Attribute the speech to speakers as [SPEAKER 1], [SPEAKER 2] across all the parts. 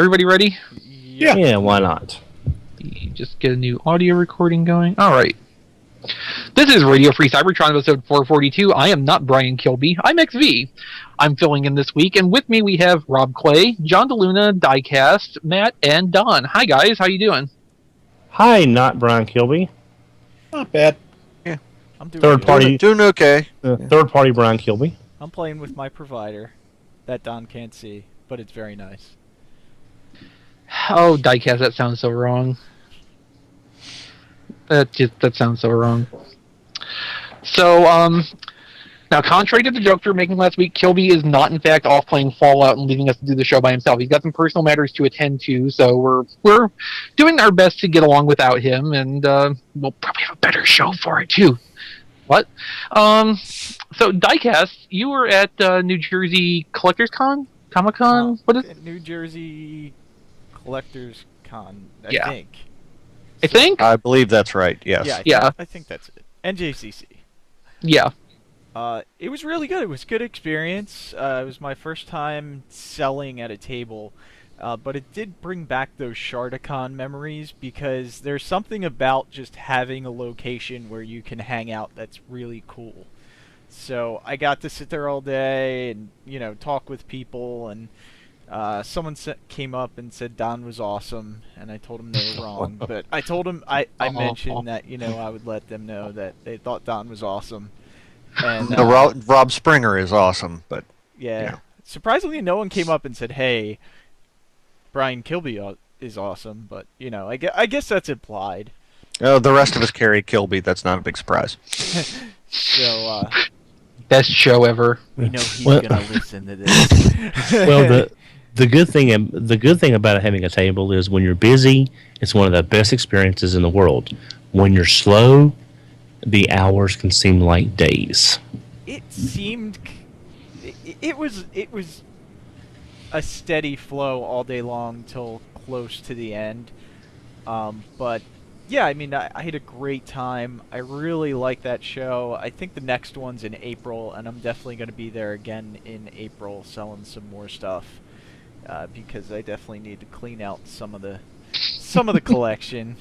[SPEAKER 1] Everybody ready?
[SPEAKER 2] Yeah, why not?
[SPEAKER 1] Just get a new audio recording going. All right. This is Radio Free Cybertron episode 442. I am not Brian Kilby. I'm Exvee. I'm filling in this week, and with me we have Rob Clay, John DeLuna, Diecast, Matt, and Don. Hi guys, how you doing?
[SPEAKER 2] Hi, not Brian Kilby.
[SPEAKER 3] Not bad.
[SPEAKER 4] Yeah, I'm doing
[SPEAKER 2] Third party,
[SPEAKER 4] doing okay.
[SPEAKER 2] Third party Brian Kilby.
[SPEAKER 5] I'm playing with my provider that Don can't see, but it's very nice.
[SPEAKER 1] Oh, Diecast, that sounds so wrong. That sounds so wrong. So, now, contrary to the joke we were making last week, Kilby is not, in fact, off playing Fallout and leaving us to do the show by himself. He's got some personal matters to attend to, so we're doing our best to get along without him, and we'll probably have a better show for it, too. What? So, Diecast, you were at New Jersey Collectors Con? Comic-Con? What is it?
[SPEAKER 5] New Jersey Collectors Con, I
[SPEAKER 1] Yeah.
[SPEAKER 5] think.
[SPEAKER 1] I think?
[SPEAKER 4] I believe that's right. Yes.
[SPEAKER 5] Yeah, I think that's it. NJCC.
[SPEAKER 1] Yeah.
[SPEAKER 5] It was really good. It was a good experience. It was my first time selling at a table, but it did bring back those Shardacon memories because there's something about just having a location where you can hang out that's really cool. So I got to sit there all day and, talk with people, and someone came up and said Don was awesome, and I told him they were wrong. But I told him I mentioned that I would let them know that they thought Don was awesome. And
[SPEAKER 4] Rob Springer is awesome, but
[SPEAKER 5] yeah, surprisingly, no one came up and said, "Hey, Brian Kilby is awesome." But I guess that's implied.
[SPEAKER 4] The rest of us carry Kilby. That's not a big surprise.
[SPEAKER 5] So
[SPEAKER 1] Best show ever.
[SPEAKER 5] we know he's gonna listen to this.
[SPEAKER 2] Well, the good thing about having a table is when you're busy, it's one of the best experiences in the world. When you're slow, the hours can seem like days.
[SPEAKER 5] It seemed it was a steady flow all day long till close to the end. But yeah, I had a great time. I really like that show. I think the next one's in April, and I'm definitely going to be there again in April selling some more stuff. Because I definitely need to clean out some of the collection.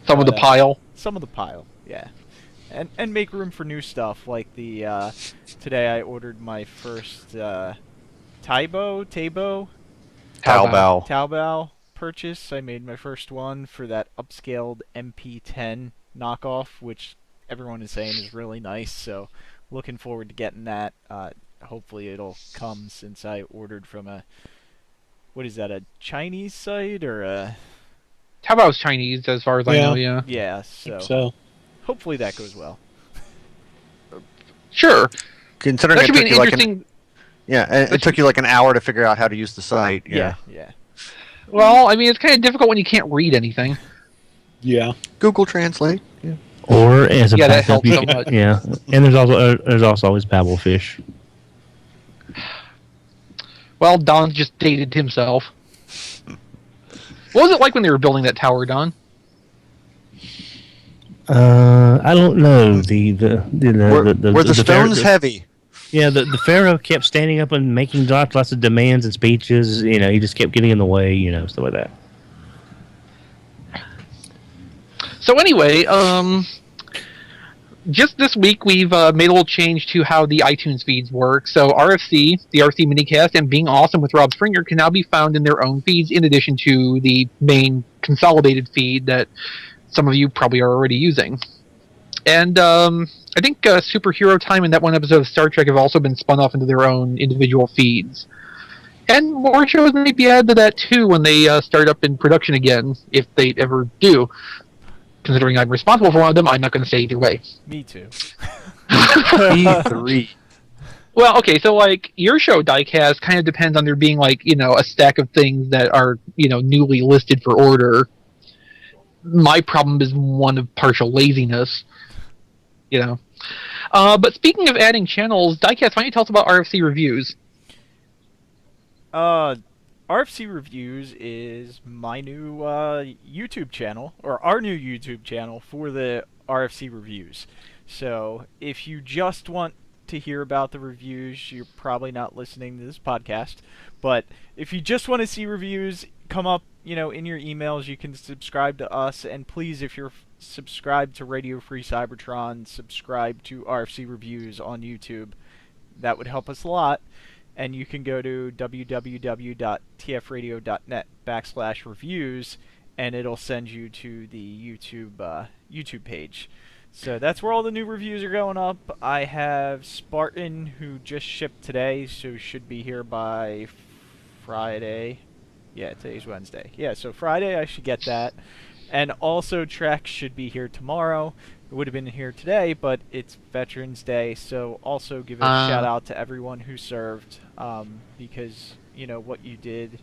[SPEAKER 1] Some of the pile.
[SPEAKER 5] Some of the pile, yeah. And make room for new stuff, like the today I ordered my first Taobao purchase. I made my first one for that upscaled MP10 knockoff, which everyone is saying is really nice, so looking forward to getting that. Hopefully it'll come, since I ordered from a Chinese site or a...
[SPEAKER 1] Taobao's Chinese, as far as I know, yeah.
[SPEAKER 5] Yeah, so hopefully that goes well.
[SPEAKER 1] Sure.
[SPEAKER 4] Considering
[SPEAKER 1] That should
[SPEAKER 4] it
[SPEAKER 1] be
[SPEAKER 4] took
[SPEAKER 1] an
[SPEAKER 4] you
[SPEAKER 1] interesting...
[SPEAKER 4] it took you like an hour to figure out how to use the site.
[SPEAKER 5] Yeah.
[SPEAKER 1] Well, it's kind of difficult when you can't read anything.
[SPEAKER 3] Yeah.
[SPEAKER 4] Google Translate. Yeah.
[SPEAKER 2] Or as a
[SPEAKER 1] Yeah, that
[SPEAKER 2] backup,
[SPEAKER 1] helps so much.
[SPEAKER 2] yeah. And there's also always Babblefish.
[SPEAKER 1] Well, Don just dated himself. What was it like when they were building that tower, Don?
[SPEAKER 2] I don't know.
[SPEAKER 4] Were the stones heavy?
[SPEAKER 2] Yeah, the Pharaoh kept standing up and making lots of demands and speeches. He just kept getting in the way. Stuff like that.
[SPEAKER 1] So anyway, just this week we've made a little change to how the iTunes feeds work. So RFC, the RFC minicast, and Being Awesome with Rob Springer can now be found in their own feeds, in addition to the main consolidated feed that some of you probably are already using. And I think Superhero Time and that one episode of Star Trek have also been spun off into their own individual feeds. And more shows may be added to that too when they start up in production again, if they ever do. Considering I'm responsible for one of them, I'm not going to say either way.
[SPEAKER 5] Me too.
[SPEAKER 4] E3.
[SPEAKER 1] Well, okay, so your show, Diecast, kind of depends on there being a stack of things that are newly listed for order. My problem is one of partial laziness. But speaking of adding channels, Diecast, why don't you tell us about RFC Reviews?
[SPEAKER 5] RFC Reviews is my new YouTube channel, or our new YouTube channel for the RFC Reviews. So if you just want to hear about the reviews, you're probably not listening to this podcast. But if you just want to see reviews, come up, in your emails. You can subscribe to us, and please, if you're subscribed to Radio Free Cybertron, subscribe to RFC Reviews on YouTube. That would help us a lot. And you can go to www.tfradio.net/reviews, and it'll send you to the YouTube page. So that's where all the new reviews are going up. I have Spartan, who just shipped today, so should be here by Friday. Yeah, today's Wednesday. Yeah, so Friday I should get that. And also Trex should be here tomorrow. It would have been here today, but it's Veterans Day, so also give a shout out to everyone who served, because what you did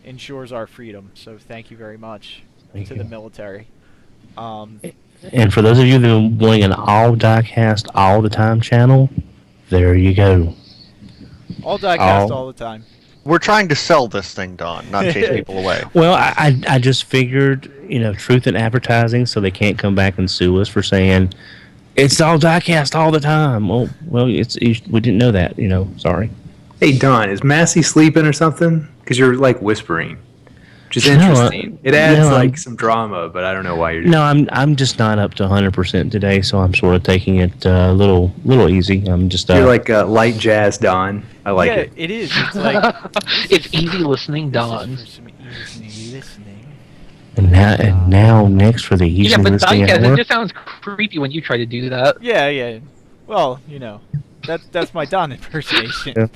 [SPEAKER 5] ensures our freedom. So thank you very much to the military.
[SPEAKER 2] And for those of you that are wanting an all diecast all the time channel, there you go.
[SPEAKER 5] All diecast all the time.
[SPEAKER 4] We're trying to sell this thing, Don, not chase people away.
[SPEAKER 2] Well, I just figured, truth in advertising, so they can't come back and sue us for saying it's all diecast all the time. Well, we didn't know that. Sorry.
[SPEAKER 6] Hey Don, is Massey sleeping or something? Because you're like whispering, which is interesting. It adds some drama, but I don't know why you're doing.
[SPEAKER 2] No, I'm just not up to 100% today, so I'm sort of taking it a little easy. I'm just.
[SPEAKER 6] You're like light jazz Don. I like it.
[SPEAKER 5] Yeah, it is. It's like
[SPEAKER 1] it's easy listening, Don.
[SPEAKER 2] And now next for the easy
[SPEAKER 1] but
[SPEAKER 2] listening
[SPEAKER 1] Diecast,
[SPEAKER 2] hour.
[SPEAKER 1] it just sounds creepy when you try to do that.
[SPEAKER 5] Yeah. Well, that's my Don impersonation.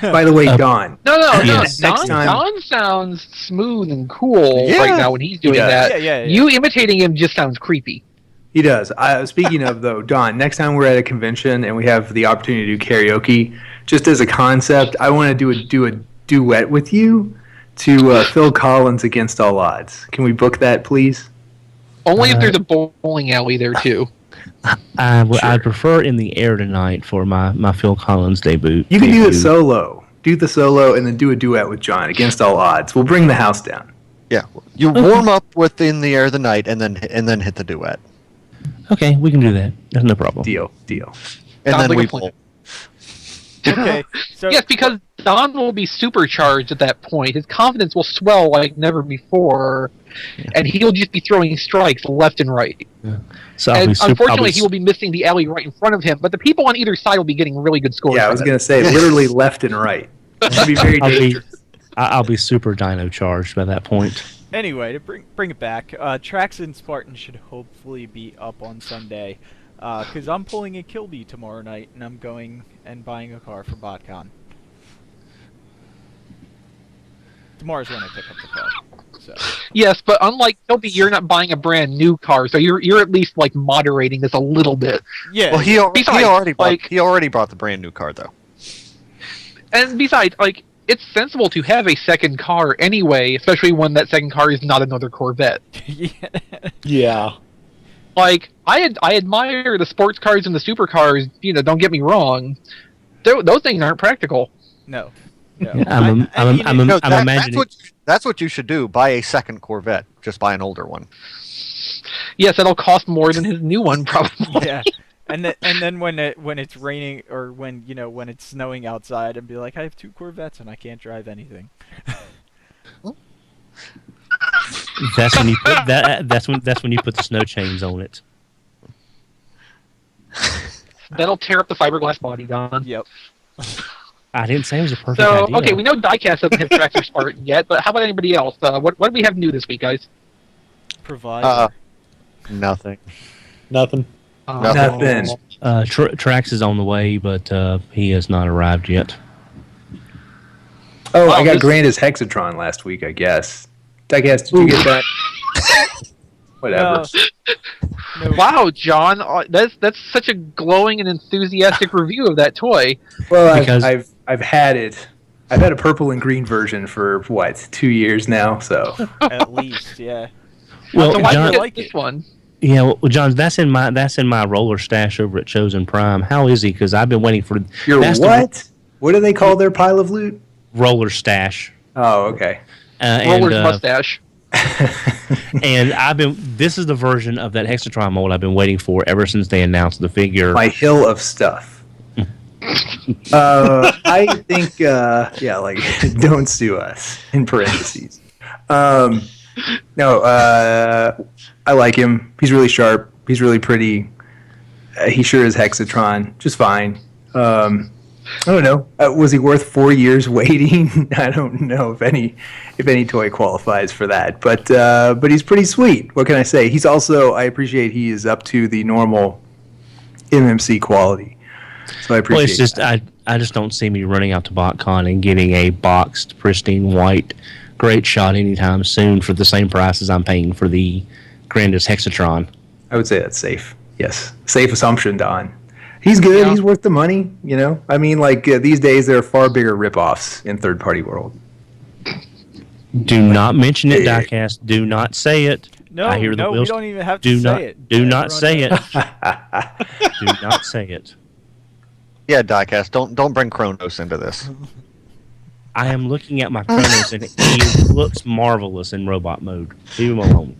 [SPEAKER 6] By the way, Don.
[SPEAKER 1] No.
[SPEAKER 2] Yes.
[SPEAKER 1] Don sounds smooth and cool right now when he's doing that.
[SPEAKER 5] Yeah.
[SPEAKER 1] You imitating him just sounds creepy.
[SPEAKER 6] He does. Speaking of, though, Don, next time we're at a convention and we have the opportunity to do karaoke, just as a concept, I want to do a duet with you to Phil Collins' Against All Odds. Can we book that, please?
[SPEAKER 1] Only if there's a bowling alley there, too.
[SPEAKER 2] I'd prefer In the Air Tonight for my Phil Collins debut.
[SPEAKER 6] You can do it solo. Do the solo and then do a duet with John, Against All Odds. We'll bring the house down.
[SPEAKER 4] Yeah, you warm up with In the Air Tonight and then hit the duet.
[SPEAKER 2] Okay, we can do that. That's no problem.
[SPEAKER 6] Deal.
[SPEAKER 4] And
[SPEAKER 1] Sounds
[SPEAKER 4] then
[SPEAKER 1] like
[SPEAKER 4] we
[SPEAKER 1] a plan.
[SPEAKER 4] pull.
[SPEAKER 5] Okay. So
[SPEAKER 1] Yes, because Don will be supercharged at that point. His confidence will swell like never before, and he'll just be throwing strikes left and right.
[SPEAKER 2] So
[SPEAKER 1] And unfortunately, he will be missing the alley right in front of him, but the people on either side will be getting really good scores.
[SPEAKER 6] Yeah, I was going to say, literally left and right. It should be very dangerous.
[SPEAKER 2] I'll be super dino charged by that point.
[SPEAKER 5] anyway, to bring it back, Trax and Spartan should hopefully be up on Sunday, because I'm pulling a Kilby tomorrow night, and I'm going and buying a car for BotCon. Tomorrow's when I pick up the car. So.
[SPEAKER 1] Yes, but unlike Kilby, you're not buying a brand new car, so you're at least like moderating this a little bit.
[SPEAKER 5] Yeah.
[SPEAKER 4] Well, he already
[SPEAKER 1] Besides,
[SPEAKER 4] bought the brand new car though.
[SPEAKER 1] And besides, like, it's sensible to have a second car anyway, especially when that second car is not another Corvette.
[SPEAKER 3] Yeah.
[SPEAKER 1] Like, I admire the sports cars and the supercars. You know, don't get me wrong; those things aren't practical.
[SPEAKER 5] No.
[SPEAKER 2] I'm imagining.
[SPEAKER 4] That's what you should do. Buy a second Corvette. Just buy an older one.
[SPEAKER 1] Yes, that'll cost more than his new one, probably.
[SPEAKER 5] Yeah. And then when it's raining or when it's snowing outside, and be like, I have 2 Corvettes and I can't drive anything.
[SPEAKER 2] That's when you put that's when you put the snow chains on it.
[SPEAKER 1] That'll tear up the fiberglass body, Don.
[SPEAKER 5] Yep.
[SPEAKER 2] I didn't say it was a perfect
[SPEAKER 1] So,
[SPEAKER 2] idea.
[SPEAKER 1] okay, we know Diecast doesn't have Trax or Spartan yet, but how about anybody else? What do we have new this week, guys?
[SPEAKER 5] Provide.
[SPEAKER 4] Nothing.
[SPEAKER 3] Nothing.
[SPEAKER 6] Nothing.
[SPEAKER 2] Trax is on the way, but he has not arrived yet.
[SPEAKER 6] Oh, I got Grandus Hexatron last week, I guess. Diecast, did you get that? Whatever.
[SPEAKER 5] No.
[SPEAKER 1] Wow, John, that's such a glowing and enthusiastic review of that toy.
[SPEAKER 6] Well,
[SPEAKER 2] Because-
[SPEAKER 6] I've had it. I've had a purple and green version for 2 years now. So
[SPEAKER 5] At least, yeah.
[SPEAKER 2] Well,
[SPEAKER 1] So why
[SPEAKER 2] John,
[SPEAKER 1] did you
[SPEAKER 5] like
[SPEAKER 1] get this
[SPEAKER 5] it.
[SPEAKER 1] one?
[SPEAKER 2] yeah, well, John, that's in my roller stash over at Chosen Prime. How is he? Because I've been waiting for
[SPEAKER 6] your
[SPEAKER 2] that's the
[SPEAKER 6] what? What do they call their pile of loot?
[SPEAKER 2] roller stash.
[SPEAKER 6] Oh, okay.
[SPEAKER 1] Roller's mustache.
[SPEAKER 2] And this is the version of that Hexatron mold I've been waiting for ever since they announced the figure.
[SPEAKER 6] My hill of stuff. I think, don't sue us, in parentheses. No, I like him. He's really sharp. He's really pretty. He sure is Hexatron. Just fine. I don't know. Was he worth 4 years waiting? I don't know if any toy qualifies for that. But he's pretty sweet. What can I say? He's also, I appreciate he is up to the normal MMC quality. So I appreciate.
[SPEAKER 2] Well, it's just I just don't see me running out to BotCon and getting a boxed, pristine white great shot anytime soon for the same price as I'm paying for the Grandus Hexatron.
[SPEAKER 6] I would say that's safe. Yes, safe assumption, Don. He's good.
[SPEAKER 1] Yeah.
[SPEAKER 6] He's worth the money. You know, I mean, like these days there are far bigger ripoffs in third-party world.
[SPEAKER 2] Do not mention it, Diecast. Do not say it.
[SPEAKER 5] No,
[SPEAKER 2] I hear the
[SPEAKER 5] no, we
[SPEAKER 2] wheels.
[SPEAKER 5] don't even have to say it.
[SPEAKER 2] Do not say it.
[SPEAKER 5] Everyone
[SPEAKER 2] Do not say it.
[SPEAKER 4] Yeah, Diecast, don't bring Kronos into this.
[SPEAKER 2] I am looking at my Kronos and he looks marvelous in robot mode. Leave him alone.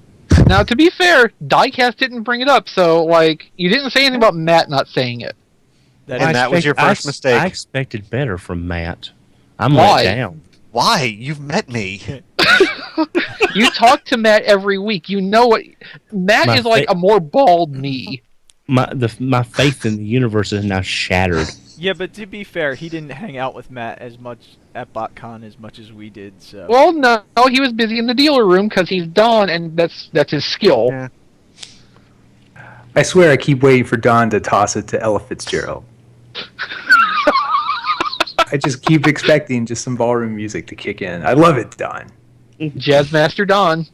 [SPEAKER 1] Now, to be fair, Diecast didn't bring it up, so, like, you didn't say anything about Matt not saying it.
[SPEAKER 4] And that was your first mistake.
[SPEAKER 2] I expected better from Matt. I'm
[SPEAKER 1] Why?
[SPEAKER 2] let down.
[SPEAKER 4] Why? You've met me.
[SPEAKER 1] You talk to Matt every week. You know what... Matt
[SPEAKER 2] My
[SPEAKER 1] is like a more bald me.
[SPEAKER 2] My faith in the universe is now shattered.
[SPEAKER 5] Yeah, but to be fair, he didn't hang out with Matt as much at BotCon as much as we did. So.
[SPEAKER 1] Well, no, he was busy in the dealer room because he's done, and that's his skill.
[SPEAKER 4] Yeah.
[SPEAKER 6] I swear I keep waiting for Don to toss it to Ella Fitzgerald. I just keep expecting just some ballroom music to kick in. I love it, Don.
[SPEAKER 1] Jazzmaster Don.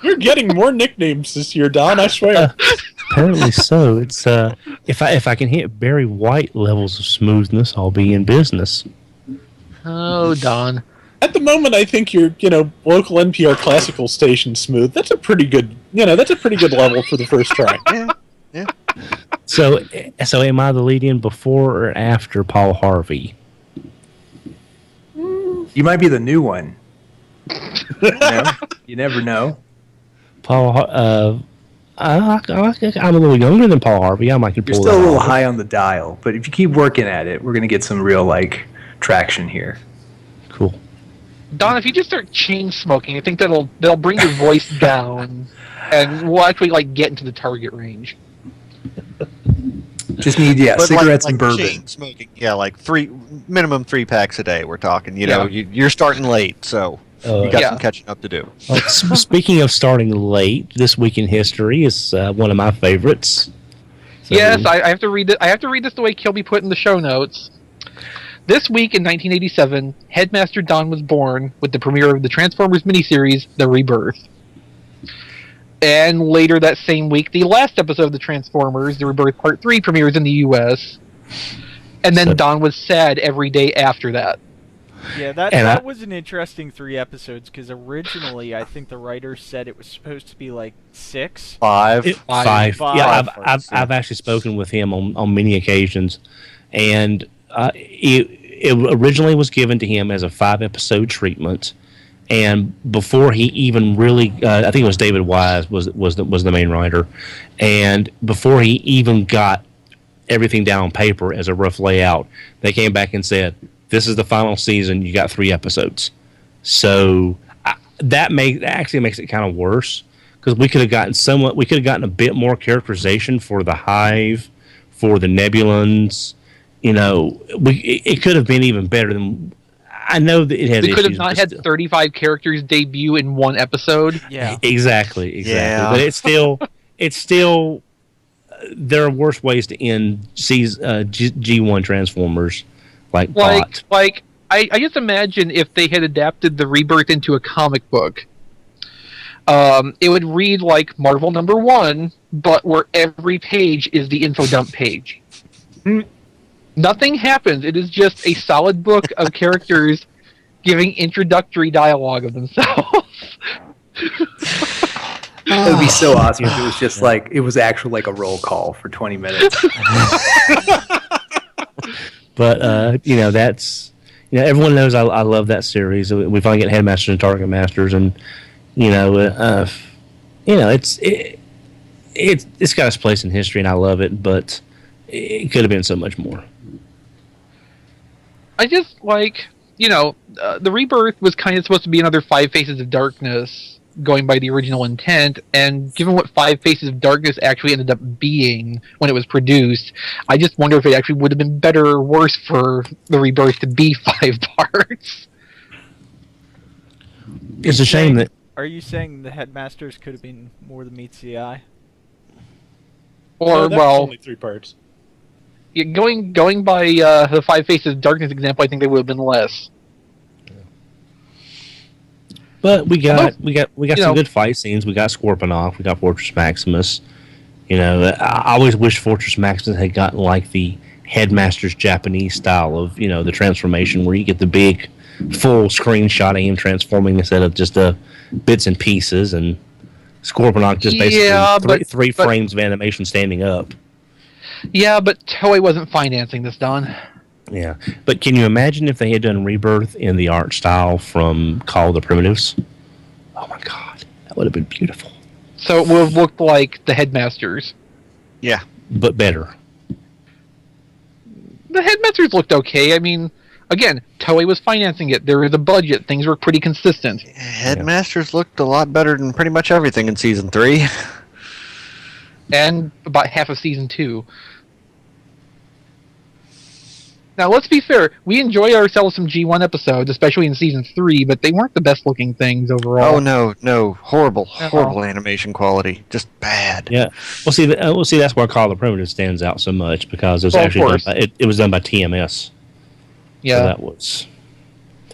[SPEAKER 3] You're getting more nicknames this year, Don, I swear.
[SPEAKER 2] Apparently so. It's if I can hit very white levels of smoothness, I'll be in business.
[SPEAKER 1] Oh, Don.
[SPEAKER 3] At the moment, I think your local NPR classical station smooth. That's a pretty good level for the first try.
[SPEAKER 4] Yeah.
[SPEAKER 2] So am I the lead-in before or after Paul Harvey?
[SPEAKER 6] You might be the new one. You never know.
[SPEAKER 2] I'm a little younger than Paul Harvey. I might can
[SPEAKER 6] You're
[SPEAKER 2] pull
[SPEAKER 6] still a
[SPEAKER 2] that
[SPEAKER 6] little
[SPEAKER 2] off.
[SPEAKER 6] high on the dial, but if you keep working at it, we're gonna get some real traction here.
[SPEAKER 2] Cool.
[SPEAKER 1] Don, if you just start chain smoking, I think that'll bring your voice down, and we'll actually get into the target range.
[SPEAKER 6] Just need
[SPEAKER 4] But
[SPEAKER 6] cigarettes and bourbon.
[SPEAKER 4] chain smoking. Yeah, minimum 3 packs a day. We're talking. You know, you're starting late, so you got some catching up to do.
[SPEAKER 2] Well, speaking of starting late, this week in history is one of my favorites. So,
[SPEAKER 1] Yes, I have to read it. I have to read this the way Kilby put in the show notes. This week in 1987, Headmaster Don was born with the premiere of the Transformers miniseries, The Rebirth. And later that same week, the last episode of the Transformers, The Rebirth Part 3, premieres in the U.S. And then Don was sad every day after that.
[SPEAKER 5] Yeah, that was an interesting 3 episodes, because originally I think the writers said it was supposed to be 6.
[SPEAKER 4] 5.
[SPEAKER 2] Five.
[SPEAKER 5] Five.
[SPEAKER 2] Yeah,
[SPEAKER 5] Five.
[SPEAKER 2] I've actually spoken with him on many occasions, and it originally was given to him as a 5-episode treatment. And before he even really, I think it was David Wise was the main writer, and before he even got everything down on paper as a rough layout, they came back and said, "This is the final season. You got 3 episodes." So that actually makes it kind of worse, because we could have gotten a bit more characterization for the Hive, for the Nebulans. You know, it could have been even better than. I know that it has.
[SPEAKER 1] They could have
[SPEAKER 2] issues,
[SPEAKER 1] not
[SPEAKER 2] but
[SPEAKER 1] had
[SPEAKER 2] still.
[SPEAKER 1] 35 characters debut in one episode.
[SPEAKER 5] Yeah.
[SPEAKER 2] Exactly.
[SPEAKER 4] Yeah.
[SPEAKER 2] But it's still. There are worse ways to end G1 Transformers, like Bot.
[SPEAKER 1] I just imagine if they had adapted the Rebirth into a comic book. It would read like Marvel #1, but where every page is the info dump page. Nothing happens. It is just a solid book of characters giving introductory dialogue of themselves.
[SPEAKER 6] It would be so awesome if it was just it was actually a roll call for 20 minutes.
[SPEAKER 2] But that's everyone knows I love that series. We finally get Headmasters and Target Masters, and it's got its place in history, and I love it. But it could have been so much more.
[SPEAKER 1] I just the Rebirth was kind of supposed to be another Five Faces of Darkness, going by the original intent, and given what Five Faces of Darkness actually ended up being when it was produced, I just wonder if it actually would have been better or worse for the Rebirth to be 5 parts.
[SPEAKER 2] It's a shame that...
[SPEAKER 5] Are you saying the Headmasters could have been more than meets the eye?
[SPEAKER 1] Or,
[SPEAKER 3] No, that was only 3 parts.
[SPEAKER 1] Going by the Five Faces of Darkness example, I think they would have been less.
[SPEAKER 2] But we got some good fight scenes. We got Scorponok. We got Fortress Maximus. I always wish Fortress Maximus had gotten like the Headmaster's Japanese style of the transformation, where you get the big full screenshot of him transforming instead of just bits and pieces, and Scorponok just basically three frames of animation standing up.
[SPEAKER 1] Yeah, but Toei wasn't financing this, Don.
[SPEAKER 2] Yeah, but can you imagine if they had done Rebirth in the art style from Call of the Primitives? Oh my god, that would have been beautiful.
[SPEAKER 1] So it would have looked like the Headmasters.
[SPEAKER 4] Yeah.
[SPEAKER 2] But better.
[SPEAKER 1] The Headmasters looked okay. I mean, again, Toei was financing it. There was a budget. Things were pretty consistent.
[SPEAKER 4] Headmasters looked a lot better than pretty much everything in Season 3.
[SPEAKER 1] And about half of Season 2. Now, let's be fair. We enjoyed ourselves some G1 episodes, especially in Season 3, but they weren't the best-looking things overall.
[SPEAKER 4] Oh, no. Horrible animation quality. Just bad.
[SPEAKER 2] Yeah. Well, see, that's why Call of the Primitive stands out so much, because it was actually it was done by TMS.
[SPEAKER 1] Yeah.
[SPEAKER 2] So that was...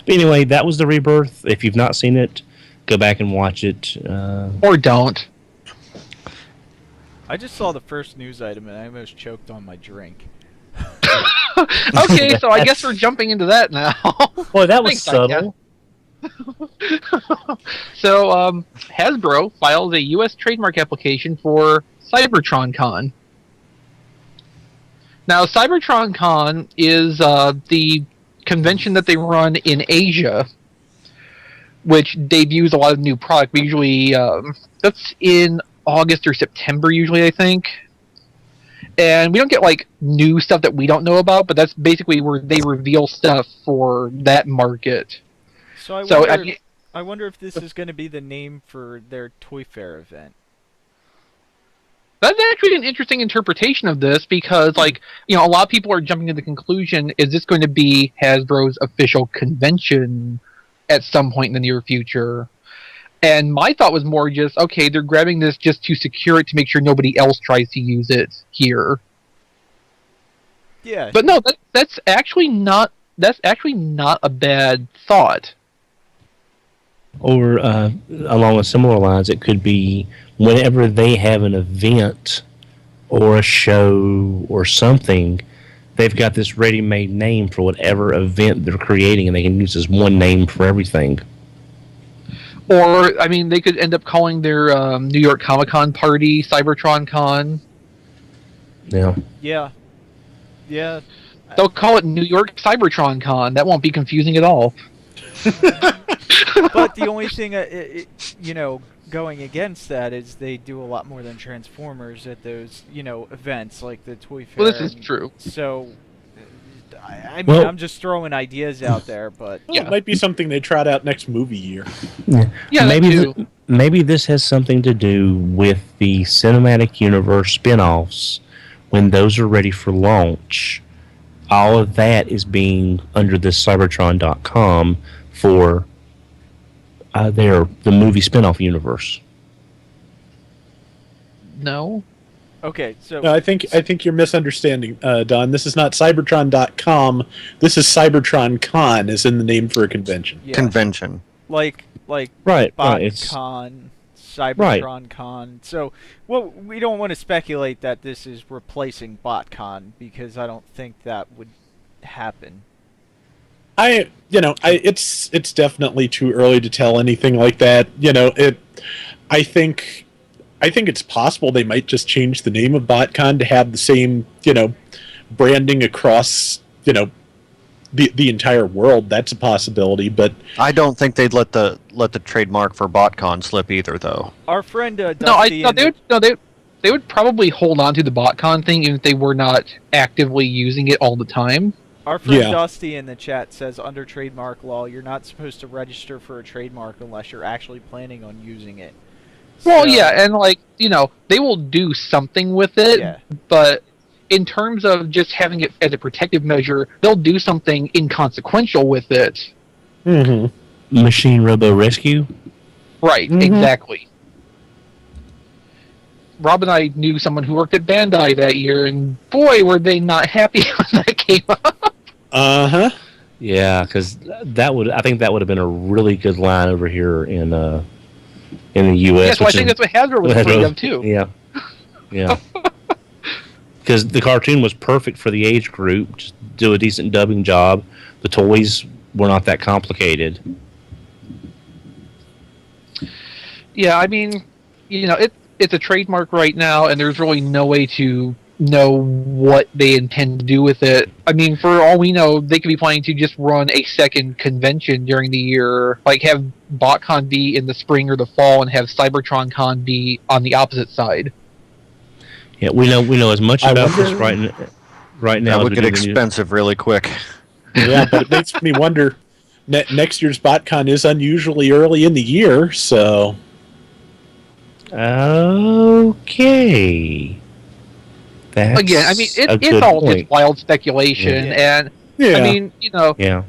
[SPEAKER 2] But anyway, that was the Rebirth. If you've not seen it, go back and watch it.
[SPEAKER 1] Or don't.
[SPEAKER 5] I just saw the first news item and I almost choked on my drink.
[SPEAKER 1] Okay, so I guess we're jumping into that now.
[SPEAKER 2] Boy, that was subtle.
[SPEAKER 1] So, Hasbro filed a U.S. trademark application for Cybertron Con. Now, Cybertron Con is the convention that they run in Asia, which debuts a lot of new product. But usually, that's in August or September, usually, I think. And we don't get, like, new stuff that we don't know about, but that's basically where they reveal stuff for that market.
[SPEAKER 5] So I wonder if this is going to be the name for their Toy Fair event.
[SPEAKER 1] That's actually an interesting interpretation of this, because, like, a lot of people are jumping to the conclusion, is this going to be Hasbro's official convention at some point in the near future? And my thought was more just, okay, they're grabbing this just to secure it to make sure nobody else tries to use it here.
[SPEAKER 5] Yeah.
[SPEAKER 1] But no, that's actually not a bad thought.
[SPEAKER 2] Or along with similar lines, it could be whenever they have an event or a show or something, they've got this ready-made name for whatever event they're creating, and they can use this one name for everything.
[SPEAKER 1] Or, I mean, they could end up calling their New York Comic-Con party Cybertron Con.
[SPEAKER 2] Yeah.
[SPEAKER 5] Yeah. Yeah.
[SPEAKER 1] They'll call it New York Cybertron Con. That won't be confusing at all.
[SPEAKER 5] But the only thing, going against that is they do a lot more than Transformers at those, events like the Toy Fair.
[SPEAKER 1] Well, this is true.
[SPEAKER 5] So, I'm just throwing ideas out there, but...
[SPEAKER 3] Well, it might be something they trot out next movie year.
[SPEAKER 1] Yeah,
[SPEAKER 2] maybe this has something to do with the cinematic universe spin-offs. When those are ready for launch, all of that is being under this Cybertron.com for the movie spin-off universe.
[SPEAKER 1] No.
[SPEAKER 5] Okay, so...
[SPEAKER 3] No, I think you're misunderstanding, Don. This is not Cybertron.com. This is Cybertron Con, is in the name for a convention.
[SPEAKER 5] Yeah.
[SPEAKER 4] Convention.
[SPEAKER 5] Like
[SPEAKER 2] Right,
[SPEAKER 5] BotCon, Cybertron Con. So, we don't want to speculate that this is replacing BotCon, because I don't think that would happen.
[SPEAKER 3] It's definitely too early to tell anything like that. I think it's possible they might just change the name of BotCon to have the same, branding across, the entire world. That's a possibility, but
[SPEAKER 4] I don't think they'd let the trademark for BotCon slip either, though.
[SPEAKER 5] Our friend Dusty...
[SPEAKER 1] They would probably hold on to the BotCon thing even if they were not actively using it all the time.
[SPEAKER 5] Our friend Dusty in the chat says under trademark law, you're not supposed to register for a trademark unless you're actually planning on using it.
[SPEAKER 1] Well, yeah, and they will do something with it, but in terms of just having it as a protective measure, they'll do something inconsequential with it.
[SPEAKER 3] Mm-hmm.
[SPEAKER 2] Machine Robo Rescue?
[SPEAKER 1] Right, exactly. Rob and I knew someone who worked at Bandai that year, and boy, were they not happy when that came up.
[SPEAKER 3] Uh-huh.
[SPEAKER 2] Yeah, because I think that would have been a really good line over here in the U.S.
[SPEAKER 1] Yes, well, I think that's what Hasbro was afraid of, too.
[SPEAKER 2] Yeah. Yeah. Because the cartoon was perfect for the age group, just do a decent dubbing job. The toys were not that complicated.
[SPEAKER 1] Yeah, I mean, it's a trademark right now, and there's really no way to know what they intend to do with it. I mean, for all we know, they could be planning to just run a second convention during the year, like have BotCon be in the spring or the fall, and have Cybertron Con be on the opposite side.
[SPEAKER 2] Yeah, we know as much about this right now.
[SPEAKER 4] That would get expensive really quick.
[SPEAKER 3] Yeah, but it makes me wonder. Next year's BotCon is unusually early in the year, so.
[SPEAKER 2] Okay.
[SPEAKER 1] Again, I mean, it's all just wild speculation, and I mean,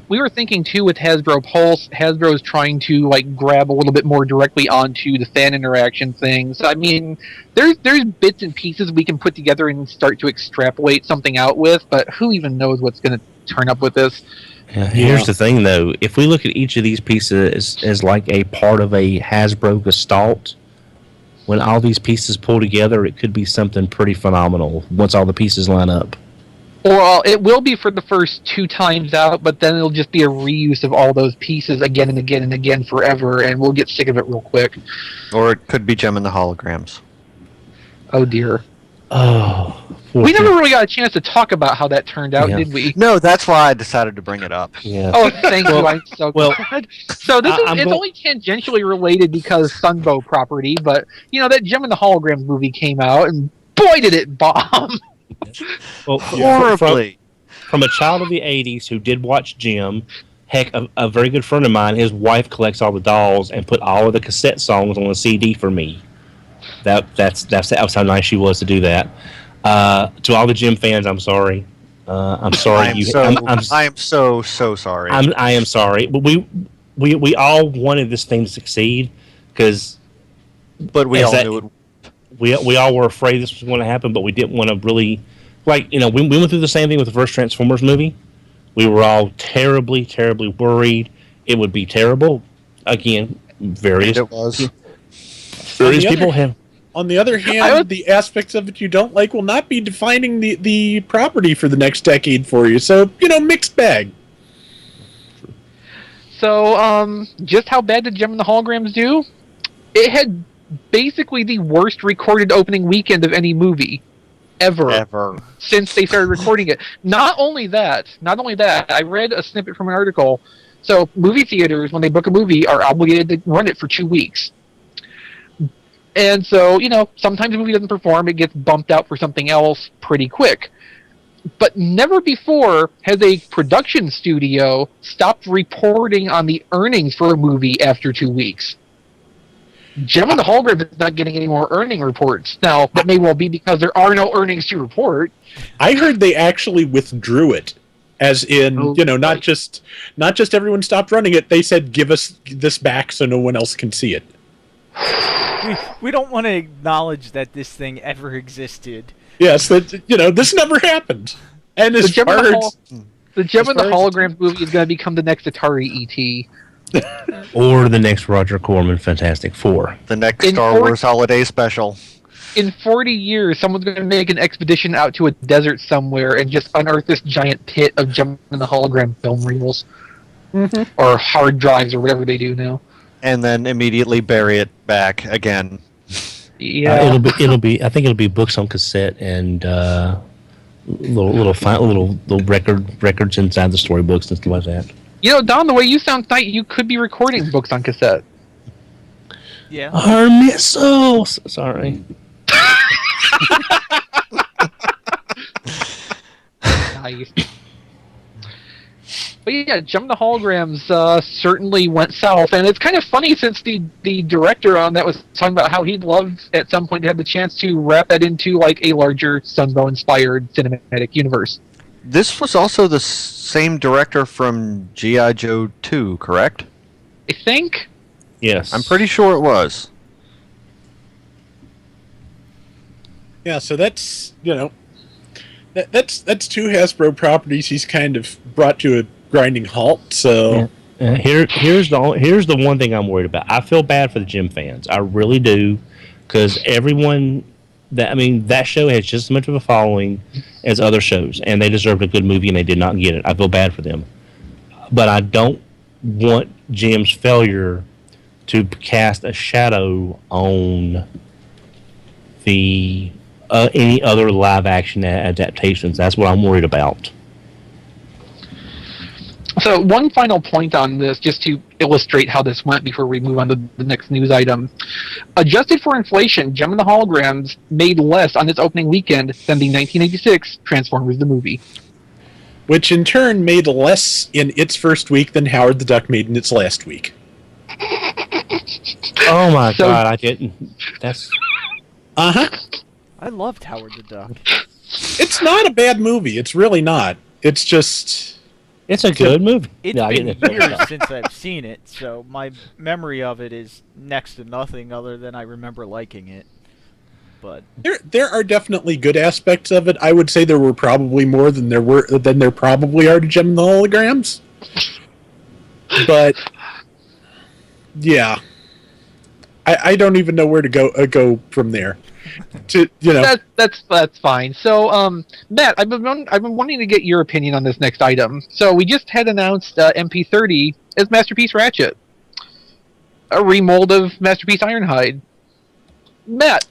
[SPEAKER 1] we were thinking too with Hasbro Pulse. Hasbro's trying to grab a little bit more directly onto the fan interaction things. I mean, there's bits and pieces we can put together and start to extrapolate something out with, but who even knows what's going to turn up with this?
[SPEAKER 2] Here's the thing, though: if we look at each of these pieces as like a part of a Hasbro gestalt. When all these pieces pull together, it could be something pretty phenomenal once all the pieces line up.
[SPEAKER 1] Well, it will be for the first 2 times out, but then it'll just be a reuse of all those pieces again and again and again forever, and we'll get sick of it real quick.
[SPEAKER 4] Or it could be Gem and the Holograms.
[SPEAKER 1] Oh, dear.
[SPEAKER 2] Oh.
[SPEAKER 1] We never really got a chance to talk about how that turned out, did we?
[SPEAKER 4] No, that's why I decided to bring it up.
[SPEAKER 2] Yeah.
[SPEAKER 1] Oh, thank you. I'm so glad. So it's only tangentially related because Sunbow property, but that Gem and the Holograms movie came out, and boy did it bomb.
[SPEAKER 2] Well,
[SPEAKER 4] horribly.
[SPEAKER 2] From a child of the '80s who did watch Gem, heck, a very good friend of mine, his wife collects all the dolls and put all of the cassette songs on a CD for me. That's how nice she was to do that. To all the Gem fans, I'm sorry. I'm sorry.
[SPEAKER 4] I am so sorry.
[SPEAKER 2] I am sorry. But we all wanted this thing to succeed
[SPEAKER 4] but we all knew it.
[SPEAKER 2] We all were afraid this was going to happen, but we didn't want to really we went through the same thing with the first Transformers movie. We were all terribly, terribly worried it would be terrible. Again, various people have.
[SPEAKER 3] On the other hand, the aspects of it you don't like will not be defining the property for the next decade for you. So, mixed bag.
[SPEAKER 1] So, just how bad did Gem and the Holograms do? It had basically the worst recorded opening weekend of any movie ever since they started recording it. Not only that, I read a snippet from an article. So, movie theaters, when they book a movie, are obligated to run it for 2 weeks. And so, sometimes a movie doesn't perform, it gets bumped out for something else pretty quick. But never before has a production studio stopped reporting on the earnings for a movie after 2 weeks. Gem and the Holograms is not getting any more earning reports. Now, that may well be because there are no earnings to report.
[SPEAKER 3] I heard they actually withdrew it. As in, not just everyone stopped running it, they said, give us this back so no one else can see it.
[SPEAKER 5] We don't want to acknowledge that this thing ever existed.
[SPEAKER 3] Yes, this never happened. And
[SPEAKER 1] the Gem and the Holograms movie is going to become the next Atari ET.
[SPEAKER 2] Or the next Roger Corman Fantastic Four.
[SPEAKER 4] The next Star Wars Holiday Special.
[SPEAKER 1] In 40 years, someone's going to make an expedition out to a desert somewhere and just unearth this giant pit of Gem and the Hologram film reels. Mm-hmm. Or hard drives or whatever they do now.
[SPEAKER 4] And then immediately bury it back again.
[SPEAKER 1] Yeah,
[SPEAKER 2] it'll be. I think it'll be books on cassette and little records inside the storybooks and stuff like that.
[SPEAKER 1] Don, the way you sound tonight, you could be recording books on cassette.
[SPEAKER 5] Yeah.
[SPEAKER 2] Our missiles. Sorry.
[SPEAKER 1] Nice. But yeah, Jump the Holograms certainly went south, and it's kind of funny since the director on that was talking about how he'd love at some point to have the chance to wrap that into like a larger Sunbow-inspired cinematic universe.
[SPEAKER 4] This was also the same director from G.I. Joe 2, correct?
[SPEAKER 1] I think.
[SPEAKER 2] Yes.
[SPEAKER 4] I'm pretty sure it was.
[SPEAKER 3] Yeah, so that's, that's two Hasbro properties he's kind of brought to a grinding halt. So
[SPEAKER 2] here's the one thing I'm worried about. I feel bad for the Gem fans. I really do, because that show has just as much of a following as other shows, and they deserved a good movie, and they did not get it. I feel bad for them, but I don't want Gem's failure to cast a shadow on the any other live action adaptations. That's what I'm worried about.
[SPEAKER 1] So one final point on this, just to illustrate how this went before we move on to the next news item. Adjusted for inflation, Gem and the Holograms made less on its opening weekend than the 1986 Transformers the movie.
[SPEAKER 3] Which in turn made less in its first week than Howard the Duck made in its last week.
[SPEAKER 2] Oh my God, I didn't. That's...
[SPEAKER 3] Uh-huh.
[SPEAKER 5] I loved Howard the Duck.
[SPEAKER 3] It's not a bad movie. It's really not. It's just...
[SPEAKER 2] It's a good movie.
[SPEAKER 5] It's been years since I've seen it, so my memory of it is next to nothing other than I remember liking it. But
[SPEAKER 3] there are definitely good aspects of it. I would say there were probably more than there probably are to Gem and the Holograms. But yeah, I don't even know where to go from there.
[SPEAKER 1] That's fine. So, Matt, I've been wanting to get your opinion on this next item. So we just had announced MP30 as Masterpiece Ratchet, a remold of Masterpiece Ironhide. Matt,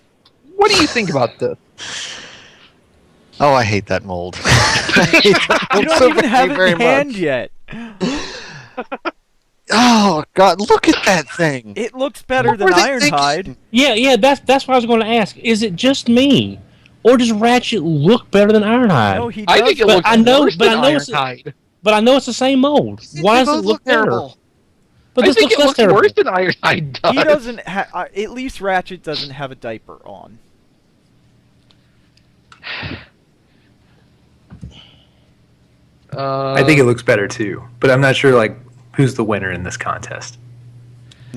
[SPEAKER 1] what do you think about this?
[SPEAKER 4] Oh, I hate that mold.
[SPEAKER 5] You don't even have it in hand yet.
[SPEAKER 4] Oh God! Look at that thing.
[SPEAKER 5] It looks better than Ironhide.
[SPEAKER 2] Yeah. That's what I was going to ask. Is it just me, or does Ratchet look better than Ironhide?
[SPEAKER 5] No, he does.
[SPEAKER 1] I think it looks worse than Ironhide.
[SPEAKER 2] But I know it's the same mold. Why does it look terrible? But this looks less terrible.
[SPEAKER 1] Worse than Ironhide does.
[SPEAKER 5] He doesn't have. At least Ratchet doesn't have a diaper on.
[SPEAKER 6] I think it looks better too, but I'm not sure who's the winner in this contest.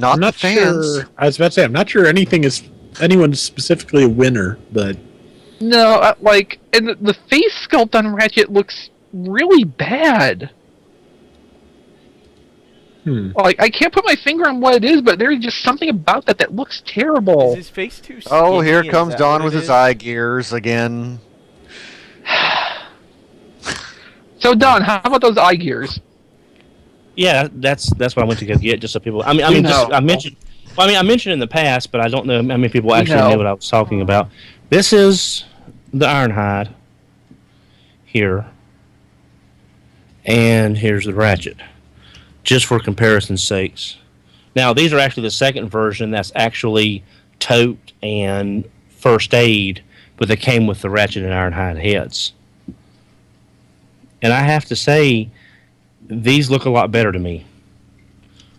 [SPEAKER 3] I'm not sure. I was about to say I'm not sure anyone's specifically a winner, but
[SPEAKER 1] no, and the face sculpt on Ratchet looks really bad. I can't put my finger on what it is, but there's just something about that looks terrible.
[SPEAKER 5] Is his face too skinny?
[SPEAKER 4] Oh, here comes Don with his eye gears again.
[SPEAKER 1] So Don, how about those eye gears?
[SPEAKER 2] Yeah, that's what I went to go get, just so people. I mentioned in the past, but I don't know how many people actually knew what I was talking about. This is the Ironhide here, and here's the Ratchet, just for comparison's sakes. Now, these are actually the second version that's actually tote and first aid, but they came with the Ratchet and Ironhide heads. And I have to say, these look a lot better to me.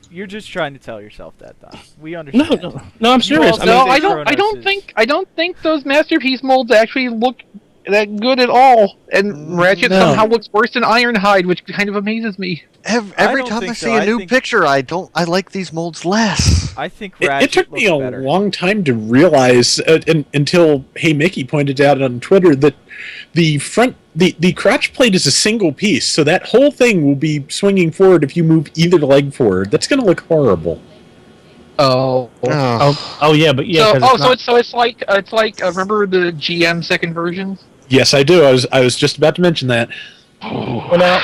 [SPEAKER 5] You're just trying to tell yourself that, Don. We understand.
[SPEAKER 2] No, I'm serious.
[SPEAKER 1] I don't think those Masterpiece molds actually look that good at all. And Ratchet somehow looks worse than Ironhide, which kind of amazes me.
[SPEAKER 4] Every time I see a new picture, I like these molds less.
[SPEAKER 5] I think Ratchet
[SPEAKER 3] it took me a
[SPEAKER 5] better.
[SPEAKER 3] long time to realize until Hey Mickey pointed out on Twitter that the crotch plate is a single piece, so that whole thing will be swinging forward if you move either leg forward. That's going to look horrible.
[SPEAKER 2] Oh yeah, but yeah.
[SPEAKER 1] So it's like remember the GM second version?
[SPEAKER 3] Yes, I do. I was just about to mention that.
[SPEAKER 2] Well, now,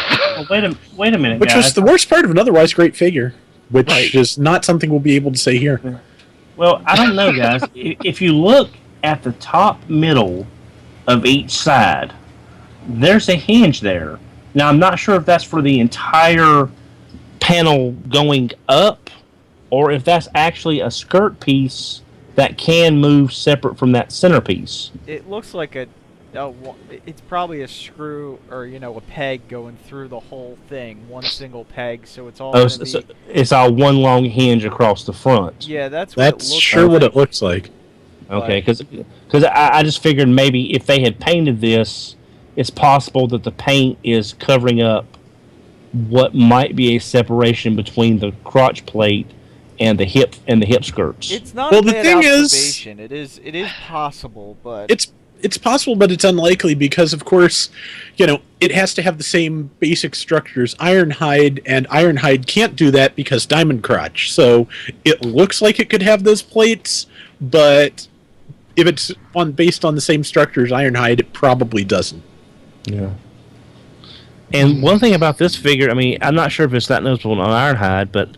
[SPEAKER 2] wait a minute,
[SPEAKER 3] which
[SPEAKER 2] guys.
[SPEAKER 3] was the worst part of an otherwise great figure, which is not something we'll be able to say here.
[SPEAKER 2] Well, I don't know, guys. If you look at the top middle of each side, there's a hinge there. Now, I'm not sure if that's for the entire panel going up, or if that's actually a skirt piece that can move separate from that centerpiece.
[SPEAKER 5] It looks like a it's probably a screw or a peg going through the whole thing, one single peg, so it's all.
[SPEAKER 2] So it's all one long hinge across the front.
[SPEAKER 5] Yeah, that's
[SPEAKER 3] sure what it looks like.
[SPEAKER 2] Okay, because I just figured maybe if they had painted this, it's possible that the paint is covering up what might be a separation between the crotch plate and the hip skirts.
[SPEAKER 5] It's not a bad observation. It is possible, but
[SPEAKER 3] it's possible, but it's unlikely because, of course, it has to have the same basic structures. Ironhide, and Ironhide can't do that because diamond crotch. So it looks like it could have those plates, but if it's based on the same structure as Ironhide, it probably doesn't.
[SPEAKER 2] Yeah. And one thing about this figure, I mean, I'm not sure if it's that noticeable on Ironhide, but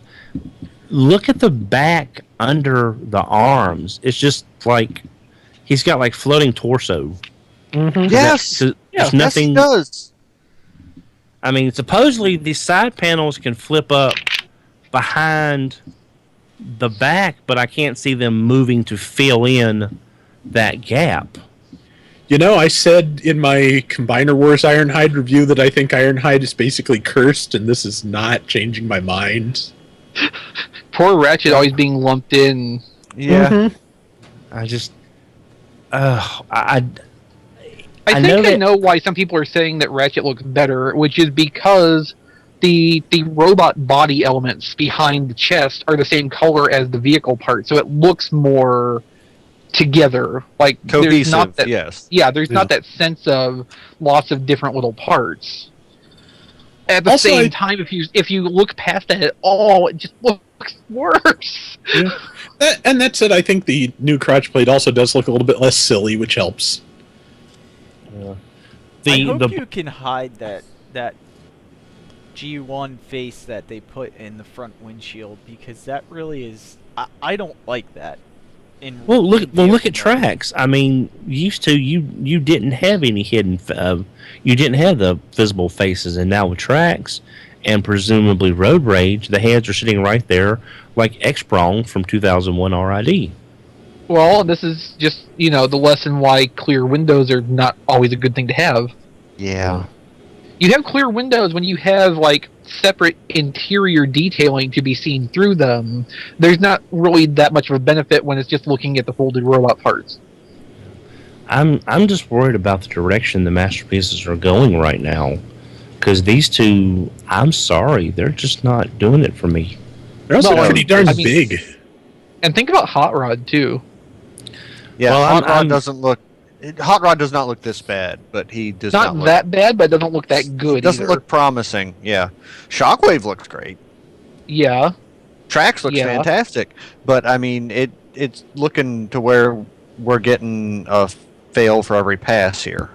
[SPEAKER 2] look at the back under the arms. It's just like he's got like floating torso.
[SPEAKER 4] Mm-hmm. Yes,
[SPEAKER 2] nothing.
[SPEAKER 4] Yes, he does.
[SPEAKER 2] I mean, supposedly these side panels can flip up behind the back, but I can't see them moving to fill in that gap.
[SPEAKER 3] I said in my Combiner Wars Ironhide review that I think Ironhide is basically cursed, and this is not changing my mind.
[SPEAKER 1] Poor Ratchet always being lumped in.
[SPEAKER 4] Yeah.
[SPEAKER 3] Mm-hmm.
[SPEAKER 2] I just... I
[SPEAKER 1] think I know why some people are saying that Ratchet looks better, which is because the robot body elements behind the chest are the same color as the vehicle part, so it looks more together, like
[SPEAKER 4] cohesive.
[SPEAKER 1] There's not that,
[SPEAKER 4] yes.
[SPEAKER 1] Yeah, there's not that sense of lots of different little parts. At the same time, if you look past that at all, it just looks worse.
[SPEAKER 3] Yeah. And that's it. I think the new crotch plate also does look a little bit less silly, which helps.
[SPEAKER 5] I hope you can hide that G1 face that they put in the front windshield, because that really is. I don't like that.
[SPEAKER 2] Look at Trax. I mean, used to you didn't have any hidden. You didn't have the visible faces, and now with Trax and presumably Road Rage, the heads are sitting right there, like X-Prong from 2001 RID.
[SPEAKER 1] Well, this is just the lesson why clear windows are not always a good thing to have.
[SPEAKER 4] Yeah.
[SPEAKER 1] You have clear windows when you have separate interior detailing to be seen through them. There's not really that much of a benefit when it's just looking at the folded robot parts.
[SPEAKER 2] I'm just worried about the direction the Masterpieces are going right now, because these two, I'm sorry, they're just not doing it for me.
[SPEAKER 3] They're also pretty darn big.
[SPEAKER 1] And think about Hot Rod too.
[SPEAKER 4] Yeah, Hot Rod does not look this bad, but he does not look
[SPEAKER 1] that bad, but it doesn't look that good.
[SPEAKER 4] It doesn't look promising. Yeah, Shockwave looks great.
[SPEAKER 1] Yeah,
[SPEAKER 4] Trax looks fantastic, but I mean, it's looking to where we're getting a fail for every pass here.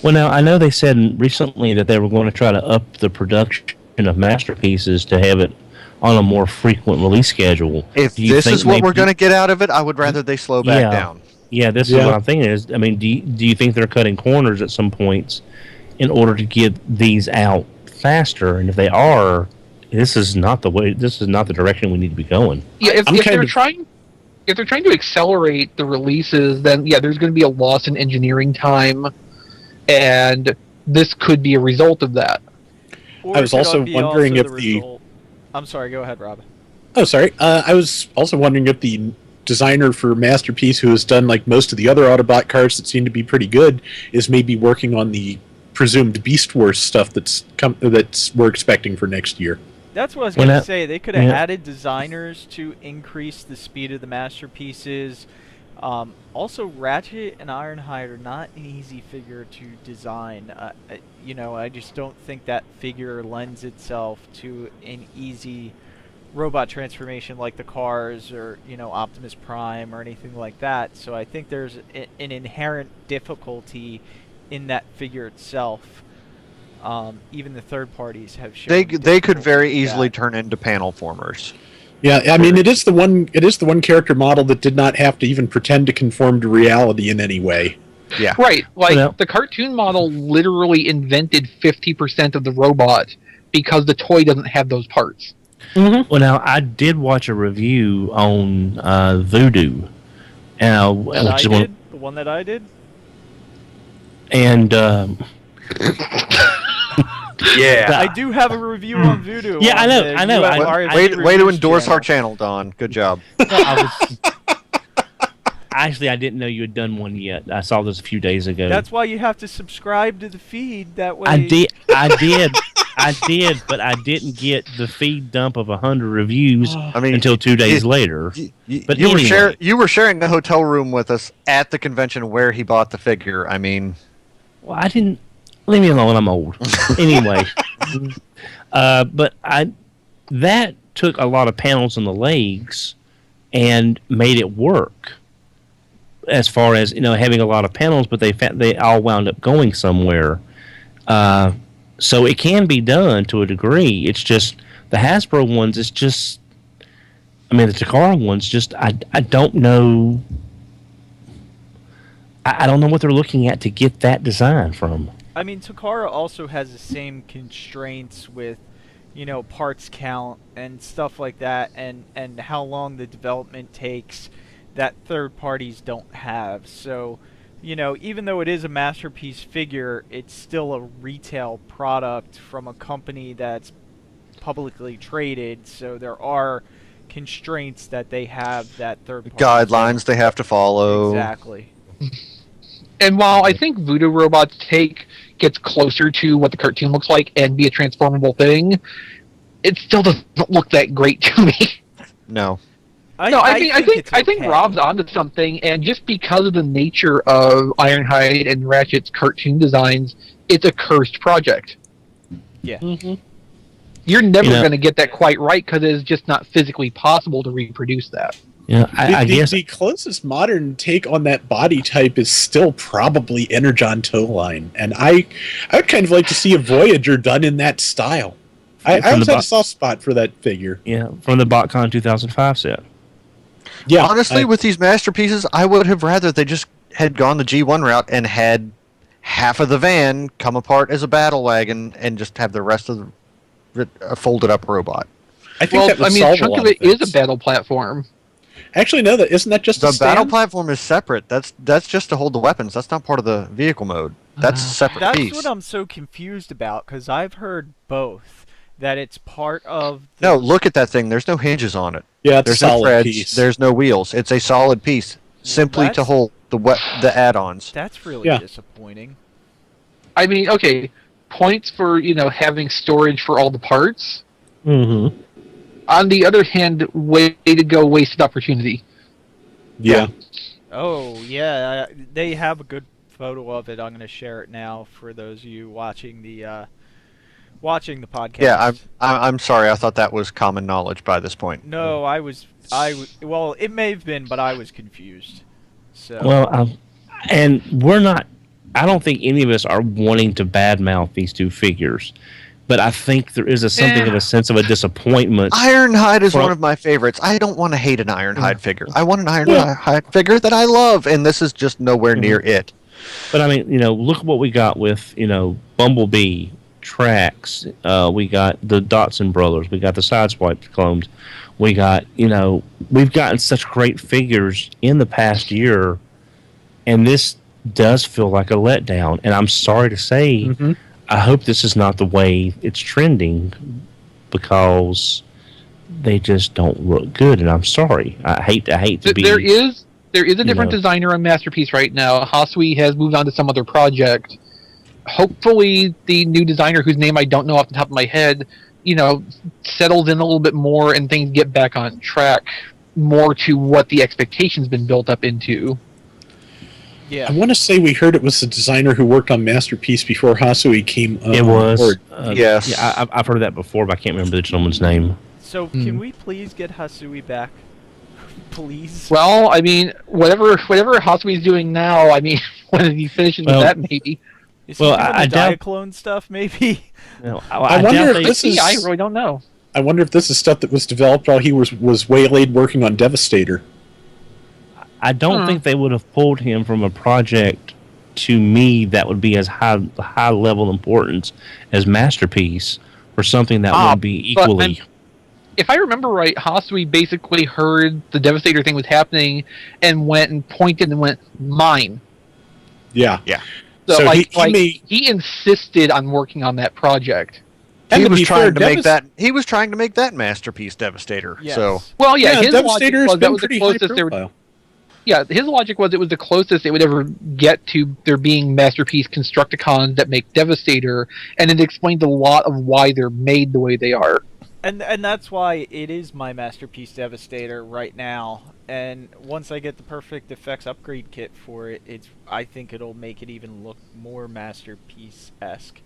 [SPEAKER 2] Well, now I know they said recently that they were going to try to up the production of Masterpieces to have it on a more frequent release schedule.
[SPEAKER 4] If this is what we're going to get out of it, I would rather they slow back down.
[SPEAKER 2] Yeah, this is what I'm thinking is, I mean, do you think they're cutting corners at some points in order to get these out faster? And if they are, this is not the direction we need to be going.
[SPEAKER 1] Yeah, if they're trying to accelerate the releases, then there's going to be a loss in engineering time, and this could be a result of that.
[SPEAKER 3] I was also wondering if
[SPEAKER 5] I'm sorry, go ahead, Rob.
[SPEAKER 3] Oh, sorry. I was also wondering if the designer for Masterpiece, who has done most of the other Autobot cars that seem to be pretty good, is maybe working on the presumed Beast Wars stuff that's we're expecting for next year.
[SPEAKER 5] That's what I was going to say. They could have added designers to increase the speed of the Masterpieces. Also, Ratchet and Ironhide are not an easy figure to design. I just don't think that figure lends itself to an easy robot transformation like the cars or Optimus Prime or anything like that. So I think there's an inherent difficulty in that figure itself. Even the third parties have shown
[SPEAKER 4] they could very easily turn into panel formers.
[SPEAKER 3] Yeah, I mean, it is the one character model that did not have to even pretend to conform to reality in any way.
[SPEAKER 4] Yeah,
[SPEAKER 1] right. The cartoon model literally invented 50% of the robot because the toy doesn't have those parts.
[SPEAKER 2] Mm-hmm. Well, now I did watch a review on Voodoo,
[SPEAKER 5] the one that I did.
[SPEAKER 2] And
[SPEAKER 6] Yeah.
[SPEAKER 5] I do have a review on Voodoo.
[SPEAKER 2] Yeah,
[SPEAKER 5] on
[SPEAKER 2] I know.
[SPEAKER 5] the
[SPEAKER 2] I-
[SPEAKER 5] RFC
[SPEAKER 4] Way to
[SPEAKER 5] Reviews
[SPEAKER 4] endorse
[SPEAKER 5] channel.
[SPEAKER 4] our channel, Don. Good job.
[SPEAKER 2] Actually, I didn't know you had done one yet. I saw this a few days ago.
[SPEAKER 5] That's why you have to subscribe to the feed. That way.
[SPEAKER 2] I did, but I didn't get the feed dump of 100 reviews
[SPEAKER 4] I mean,
[SPEAKER 2] until 2 days later. But
[SPEAKER 4] you
[SPEAKER 2] anyway.
[SPEAKER 4] you were sharing a hotel room with us at the convention where he bought the figure. I mean,
[SPEAKER 2] Well, I didn't. Leave me alone. I'm old. Anyway, but that took a lot of panels on the legs and made it work. As far as having a lot of panels, but they all wound up going somewhere. So it can be done to a degree. It's just the Hasbro ones. It's just, the Takara ones. Just I don't know. I don't know what they're looking at to get that design from.
[SPEAKER 5] I mean, Takara also has the same constraints with, parts count and stuff like that, and how long the development takes that third parties don't have. So, even though it is a Masterpiece figure, it's still a retail product from a company that's publicly traded. So there are constraints that they have that third party
[SPEAKER 4] guidelines they have to follow.
[SPEAKER 5] Exactly.
[SPEAKER 1] And while I think Voodoo Robot's take gets closer to what the cartoon looks like and be a transformable thing, it still doesn't look that great to me.
[SPEAKER 4] No.
[SPEAKER 1] I
[SPEAKER 5] it's
[SPEAKER 1] think
[SPEAKER 5] okay.
[SPEAKER 1] Rob's onto something, and just because of the nature of Ironhide and Ratchet's cartoon designs, it's a cursed project.
[SPEAKER 5] Yeah.
[SPEAKER 1] Mm-hmm. You're never going to get that quite right because it is just not physically possible to reproduce that.
[SPEAKER 2] Yeah, I guess
[SPEAKER 3] the closest modern take on that body type is still probably Energon Towline, and I would kind of like to see a Voyager done in that style. I always had a soft spot for that figure.
[SPEAKER 2] Yeah, from the BotCon 2005 set.
[SPEAKER 3] Yeah,
[SPEAKER 4] honestly, with these masterpieces, I would have rather they just had gone the G1 route and had half of the van come apart as a battle wagon and just have the rest of a folded up robot.
[SPEAKER 3] I think
[SPEAKER 1] a chunk of it is a battle platform.
[SPEAKER 3] Actually, no, isn't that just
[SPEAKER 4] the
[SPEAKER 3] a stand?
[SPEAKER 4] battle platform is separate. That's just to hold the weapons. That's not part of the vehicle mode. That's a separate piece.
[SPEAKER 5] That's what I'm so confused about, because I've heard both. That it's part of...
[SPEAKER 4] No, look at that thing. There's no hinges on it.
[SPEAKER 3] Yeah, it's
[SPEAKER 4] there's
[SPEAKER 3] a solid
[SPEAKER 4] no threads.
[SPEAKER 3] piece.
[SPEAKER 4] There's no wheels. It's a solid piece, simply to hold the add-ons.
[SPEAKER 5] That's really disappointing.
[SPEAKER 1] I mean, okay, points for, having storage for all the parts.
[SPEAKER 2] Mm-hmm.
[SPEAKER 1] On the other hand, way to go, wasted opportunity.
[SPEAKER 3] Yeah.
[SPEAKER 5] Oh, yeah. They have a good photo of it. I'm going to share it now for those of you watching the podcast.
[SPEAKER 4] Yeah, I'm sorry. I thought that was common knowledge by this point.
[SPEAKER 5] No, well, it may have been, but I was confused. So.
[SPEAKER 2] Well, and we're not. I don't think any of us are wanting to badmouth these two figures, but I think there is something of a sense of a disappointment.
[SPEAKER 4] Ironhide is one of my favorites. I don't want to hate an Ironhide figure. I want an Ironhide figure that I love, and this is just nowhere near it.
[SPEAKER 2] But I mean, look at what we got with Bumblebee. Tracks, we got the Dotson brothers, we got the Sideswipe clones, we got we've gotten such great figures in the past year, and this does feel like a letdown. And I'm sorry to say, I hope this is not the way it's trending, because they just don't look good. And I'm sorry. I hate to be.
[SPEAKER 1] There is a different designer on Masterpiece right now. Hasui has moved on to some other project. Hopefully the new designer, whose name I don't know off the top of my head, settles in a little bit more and things get back on track more to what the expectation's been built up into.
[SPEAKER 5] Yeah.
[SPEAKER 3] I want to say we heard it was the designer who worked on Masterpiece before Hasui came on
[SPEAKER 2] It was.
[SPEAKER 3] board.
[SPEAKER 4] Yes.
[SPEAKER 2] Yeah, I've heard of that before, but I can't remember the gentleman's name.
[SPEAKER 5] So can we please get Hasui back? Please?
[SPEAKER 1] Well, I mean, whatever Hasui's doing now, I mean, when he finishes with that, maybe.
[SPEAKER 5] Is he doing the Diaclone stuff, maybe?
[SPEAKER 2] No,
[SPEAKER 3] I wonder if this is...
[SPEAKER 1] I really don't know.
[SPEAKER 3] I wonder if this is stuff that was developed while he was waylaid working on Devastator.
[SPEAKER 2] I don't think they would have pulled him from a project, to me, that would be as high level importance as Masterpiece, for something that would be equally...
[SPEAKER 1] If I remember right, Hasui basically heard the Devastator thing was happening and went and pointed and went, mine.
[SPEAKER 3] Yeah.
[SPEAKER 4] Yeah.
[SPEAKER 1] So,
[SPEAKER 3] So
[SPEAKER 1] he insisted on working on that project.
[SPEAKER 3] And
[SPEAKER 4] He
[SPEAKER 3] to
[SPEAKER 4] was
[SPEAKER 3] be
[SPEAKER 4] trying
[SPEAKER 3] fair,
[SPEAKER 4] to make that. He was trying to make that Masterpiece Devastator.
[SPEAKER 5] Yes.
[SPEAKER 4] So
[SPEAKER 1] Well, yeah, his logic
[SPEAKER 3] Devastator's
[SPEAKER 1] was that
[SPEAKER 3] been
[SPEAKER 1] was the
[SPEAKER 3] pretty high
[SPEAKER 1] closest they were.
[SPEAKER 3] profile.
[SPEAKER 1] Yeah, his logic was it was the closest it would ever get to there being Masterpiece Constructicons that make Devastator, and it explained a lot of why they're made the way they are.
[SPEAKER 5] And that's why it is my Masterpiece Devastator right now. And once I get the perfect effects upgrade kit for it, I think it'll make it even look more Masterpiece-esque.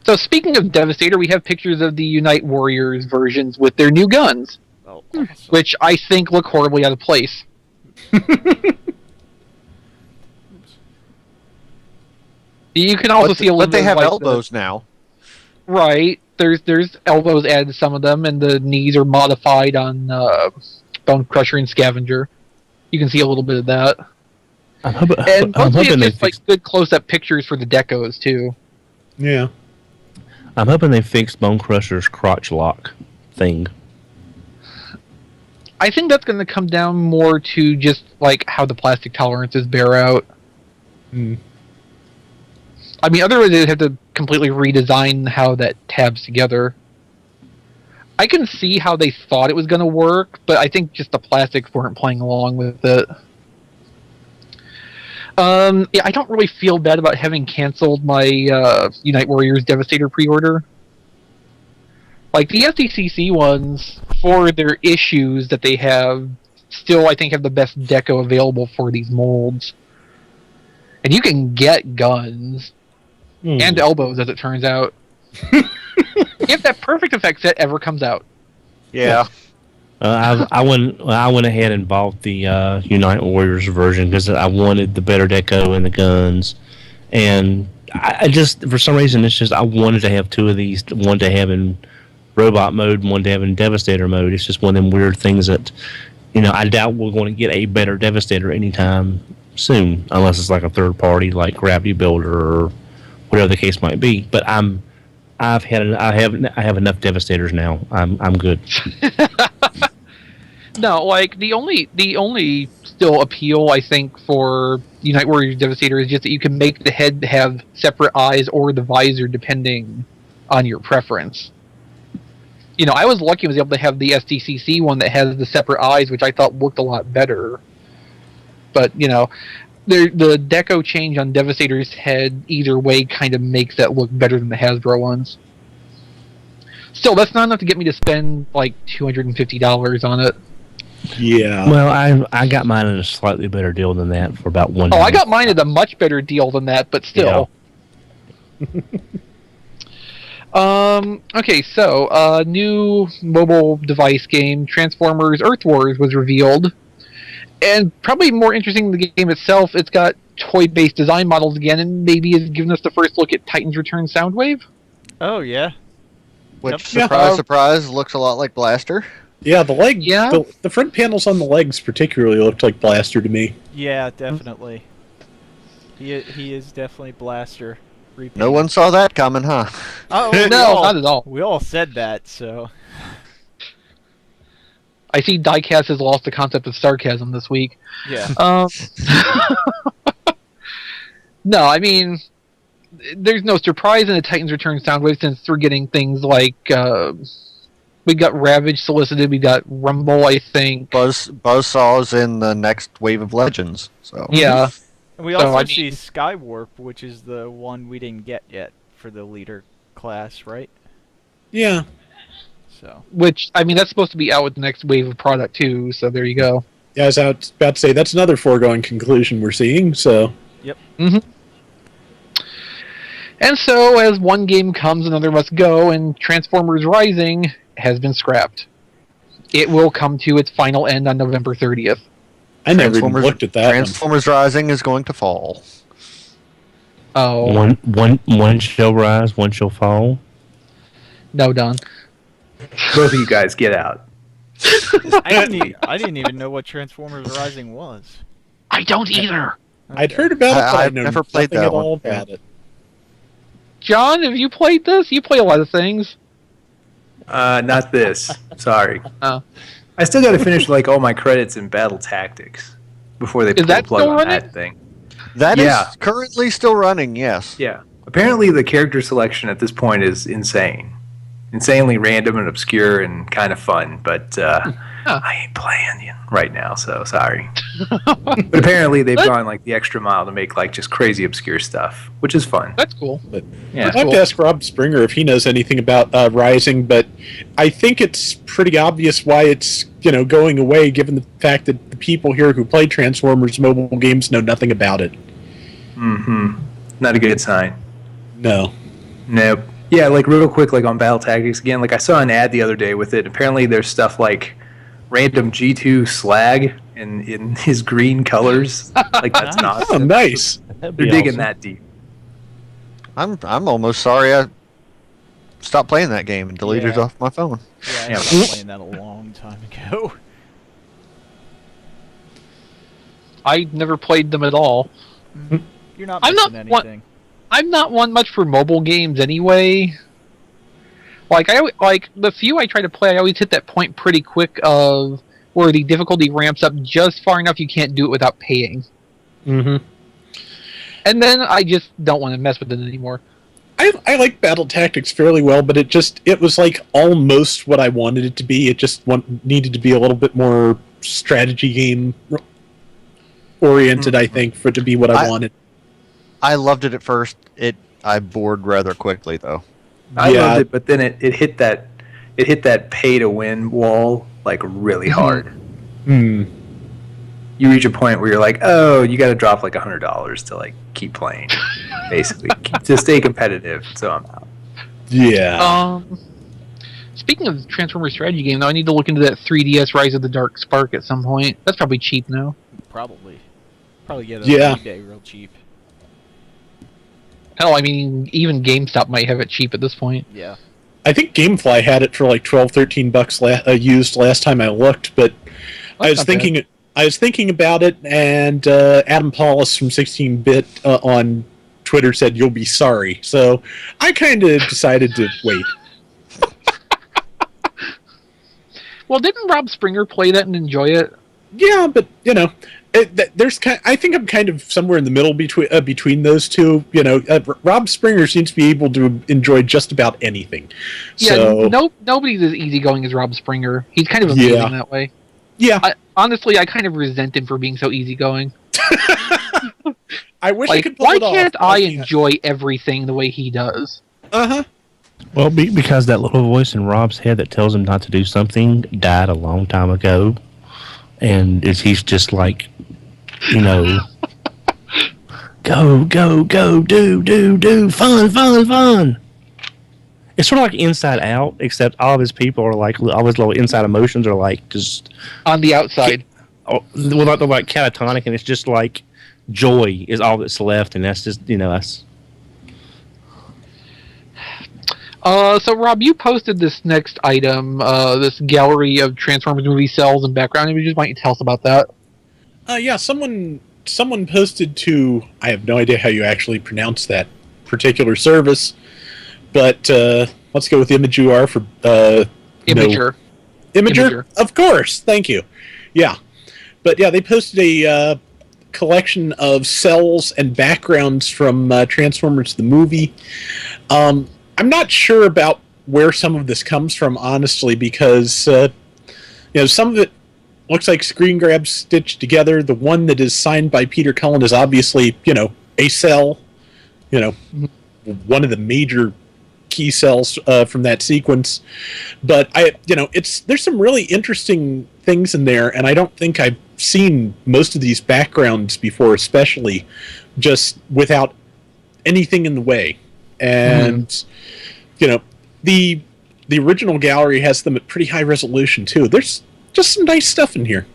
[SPEAKER 1] So speaking of Devastator, we have pictures of the Unite Warriors versions with their new guns,
[SPEAKER 5] Oh, awesome.
[SPEAKER 1] which I think look horribly out of place. You can also see a little
[SPEAKER 4] but they
[SPEAKER 1] bit
[SPEAKER 4] have
[SPEAKER 1] of, like,
[SPEAKER 4] elbows now.
[SPEAKER 1] Right. There's elbows added to some of them, and the knees are modified on Bone Crusher and Scavenger. You can see a little bit of that.
[SPEAKER 2] I'm
[SPEAKER 1] And mostly
[SPEAKER 2] hoping they
[SPEAKER 1] it's just like
[SPEAKER 2] fix,
[SPEAKER 1] good close-up pictures for the decos too.
[SPEAKER 3] Yeah.
[SPEAKER 2] I'm hoping they fixed Bone Crusher's crotch lock thing.
[SPEAKER 1] I think that's going to come down more to just like how the plastic tolerances bear out.
[SPEAKER 3] Mm.
[SPEAKER 1] I mean, otherwise they'd have to completely redesign how that tabs together. I can see how they thought it was going to work, but I think just the plastics weren't playing along with it. Yeah, I don't really feel bad about having canceled my Unite Warriors Devastator pre-order. Like, the SDCC ones, for their issues that they have, still, I think, have the best deco available for these molds. And you can get guns. And elbows, as it turns out. If that perfect effect set ever comes out.
[SPEAKER 4] Yeah.
[SPEAKER 2] I went ahead and bought the Unite Warriors version because I wanted the better deco and the guns, and I just, for some reason, it's just I wanted to have two of these, one to have in robot mode, and one to have in Devastator mode. It's just one of them weird things that, I doubt we're going to get a better Devastator anytime soon, unless it's like a third party like Gravity Builder or whatever the case might be. But I have enough Devastators now. I'm good.
[SPEAKER 1] No, like the only still appeal I think for Unite Warriors Devastator is just that you can make the head have separate eyes or the visor depending on your preference. I was lucky I was able to have the SDCC one that has the separate eyes, which I thought looked a lot better. But the deco change on Devastator's head either way kind of makes that look better than the Hasbro ones. Still, that's not enough to get me to spend like $250 on it.
[SPEAKER 3] Yeah.
[SPEAKER 2] Well, I got mine at a slightly better deal than that for about $1.
[SPEAKER 1] Oh, I got mine at a much better deal than that, but still. Okay, so new mobile device game, Transformers Earth Wars, was revealed. And probably more interesting than the game itself, it's got toy-based design models again, and maybe has given us the first look at Titans Return Soundwave.
[SPEAKER 5] Oh, yeah.
[SPEAKER 4] Which,
[SPEAKER 5] Yep.
[SPEAKER 4] surprise, looks a lot like Blaster.
[SPEAKER 3] Yeah, the leg.
[SPEAKER 1] Yeah.
[SPEAKER 3] The front panels on the legs particularly looked like Blaster to me.
[SPEAKER 5] Yeah, definitely. He is definitely Blaster.
[SPEAKER 4] No one saw that coming, huh?
[SPEAKER 5] Oh,
[SPEAKER 1] No, not at all.
[SPEAKER 5] We all said that, so...
[SPEAKER 1] I see Diecast has lost the concept of sarcasm this week.
[SPEAKER 5] Yeah.
[SPEAKER 1] No, I mean, there's no surprise in the Titans Return Soundwave since we're getting things like we got Ravage solicited, we got Rumble, I think.
[SPEAKER 4] Buzzsaw's in the next wave of Legends. So
[SPEAKER 1] Yeah.
[SPEAKER 5] And we
[SPEAKER 1] So,
[SPEAKER 5] also
[SPEAKER 1] I
[SPEAKER 5] see
[SPEAKER 1] mean-
[SPEAKER 5] Skywarp, which is the one we didn't get yet for the leader class, right?
[SPEAKER 3] Yeah.
[SPEAKER 5] So.
[SPEAKER 1] Which, I mean, that's supposed to be out with the next wave of product too, so there you go.
[SPEAKER 3] Yeah, I was about to say that's another foregone conclusion we're seeing. So.
[SPEAKER 1] And so, as one game comes, another must go, and Transformers Rising has been scrapped. It will come to its final end on November 30th.
[SPEAKER 3] I never even looked at that one.
[SPEAKER 4] Transformers Rising is going to fall.
[SPEAKER 1] Oh,
[SPEAKER 2] One shall rise, one shall fall.
[SPEAKER 1] no, Don.
[SPEAKER 6] Both of you guys get out.
[SPEAKER 5] I didn't even know what Transformers Rising was.
[SPEAKER 1] I don't either.
[SPEAKER 3] I'd heard about it, but
[SPEAKER 4] I've
[SPEAKER 3] I've
[SPEAKER 4] never played
[SPEAKER 3] nothing
[SPEAKER 4] that
[SPEAKER 3] at
[SPEAKER 4] one.
[SPEAKER 3] all about it.
[SPEAKER 1] John, have you played this? You play a lot of things.
[SPEAKER 6] Not this. Sorry.
[SPEAKER 1] Oh.
[SPEAKER 6] I still got to finish like all my credits in Battle Tactics before they pull the
[SPEAKER 1] that
[SPEAKER 6] plug
[SPEAKER 1] still
[SPEAKER 6] on
[SPEAKER 1] running?
[SPEAKER 6] that thing.
[SPEAKER 4] That
[SPEAKER 6] Yeah.
[SPEAKER 4] is currently still running, yes.
[SPEAKER 6] Yeah. Apparently, the character selection at this point is insane. Insanely random and obscure and kind of fun, but I ain't playing right now, so sorry. But apparently, they've gone like the extra mile to make like just crazy obscure stuff, which is fun.
[SPEAKER 1] That's cool.
[SPEAKER 3] But
[SPEAKER 6] Yeah.
[SPEAKER 3] I'd like to ask Rob Springer if he knows anything about Rising, but I think it's pretty obvious why it's going away, given the fact that the people here who play Transformers mobile games know nothing about it.
[SPEAKER 6] Mm-hmm. Not a good sign.
[SPEAKER 3] No.
[SPEAKER 6] Nope. Yeah, like real quick, like on Battle Tactics again, like I saw an ad the other day with it. Apparently there's stuff like random G2 slag in his green colors. Like that's not
[SPEAKER 3] Oh, nice.
[SPEAKER 6] They're digging that deep.
[SPEAKER 4] I'm almost sorry I stopped playing that game and deleted it
[SPEAKER 5] Yeah.
[SPEAKER 4] off my phone.
[SPEAKER 5] Yeah, I
[SPEAKER 6] Yeah.
[SPEAKER 5] stopped playing that a long time ago.
[SPEAKER 1] I never played them at all.
[SPEAKER 5] You're not
[SPEAKER 1] I'm
[SPEAKER 5] missing
[SPEAKER 1] not one-
[SPEAKER 5] anything.
[SPEAKER 1] I'm not one much for mobile games anyway. Like the few I try to play, I always hit that point pretty quick of where the difficulty ramps up just far enough you can't do it without paying.
[SPEAKER 3] Mm-hmm.
[SPEAKER 1] And then I just don't want to mess with it anymore.
[SPEAKER 3] I like Battle Tactics fairly well, but it was like almost what I wanted it to be. It just needed to be a little bit more strategy game oriented, I think, for it to be what I wanted.
[SPEAKER 4] I loved it at first. I bored rather quickly though.
[SPEAKER 6] I loved it, but then it hit that pay to win wall like really hard.
[SPEAKER 3] Hmm.
[SPEAKER 6] You reach a point where you're like, oh, you got to drop like $100 to like keep playing, basically, to stay competitive. So I'm out.
[SPEAKER 3] Yeah.
[SPEAKER 1] Speaking of Transformers strategy game, though, I need to look into that 3DS Rise of the Dark Spark at some point. That's probably cheap now.
[SPEAKER 5] Probably get it
[SPEAKER 3] Yeah.
[SPEAKER 5] on eBay real cheap.
[SPEAKER 1] Hell, I mean, even GameStop might have it cheap at this point.
[SPEAKER 5] Yeah.
[SPEAKER 3] I think GameFly had it for like $12-13 used last time I looked, but I was
[SPEAKER 1] not bad.
[SPEAKER 3] thinking about it, and Adam Paulus from 16-Bit on Twitter said you'll be sorry. So I kind of decided to wait.
[SPEAKER 1] Well, didn't Rob Springer play that and enjoy it?
[SPEAKER 3] Yeah, but I think I'm kind of somewhere in the middle between those two. Rob Springer seems to be able to enjoy just about anything.
[SPEAKER 1] Yeah,
[SPEAKER 3] So
[SPEAKER 1] nobody's as easygoing as Rob Springer. He's kind of amazing that way.
[SPEAKER 3] yeah,
[SPEAKER 1] Honestly, I kind of resent him for being so easygoing.
[SPEAKER 3] I wish I
[SPEAKER 1] Like,
[SPEAKER 3] could pull
[SPEAKER 1] why
[SPEAKER 3] it off.
[SPEAKER 1] can't I enjoy everything the way he does?
[SPEAKER 3] Uh-huh.
[SPEAKER 2] Well, because that little voice in Rob's head that tells him not to do something died a long time ago. And he's just like, go, do, fun. It's sort of like Inside Out, except all of his people are like, all his little inside emotions are like just
[SPEAKER 1] On the outside.
[SPEAKER 2] well, they're like catatonic, and it's just like joy is all that's left, and that's just that's.
[SPEAKER 1] So Rob, you posted this next item, this gallery of Transformers movie cels and background images. Why don't you tell us about that?
[SPEAKER 3] Yeah, someone posted to, I have no idea how you actually pronounce that particular service, but let's go with Imagur for
[SPEAKER 1] Imager.
[SPEAKER 3] Imager? Of course, thank you. Yeah. But yeah, they posted a collection of cels and backgrounds from Transformers the movie. I'm not sure about where some of this comes from, honestly, because some of it looks like screen grabs stitched together. The one that is signed by Peter Cullen is obviously, a cel, one of the major key cels from that sequence. But there's some really interesting things in there, and I don't think I've seen most of these backgrounds before, especially just without anything in the way. And the original gallery has them at pretty high resolution too. There's just some nice stuff in here.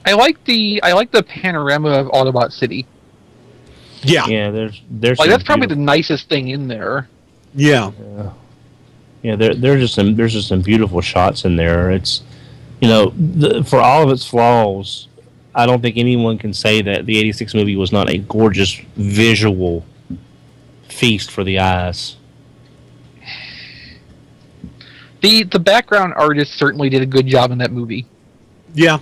[SPEAKER 1] I like the panorama of Autobot City.
[SPEAKER 3] Yeah,
[SPEAKER 2] there's
[SPEAKER 1] Like, that's probably the nicest thing in there.
[SPEAKER 3] yeah.
[SPEAKER 2] There's just some beautiful shots in there. It's for all of its flaws, I don't think anyone can say that the '86 movie was not a gorgeous visual feast for the eyes.
[SPEAKER 1] The background artist certainly did a good job in that movie.
[SPEAKER 3] Yeah.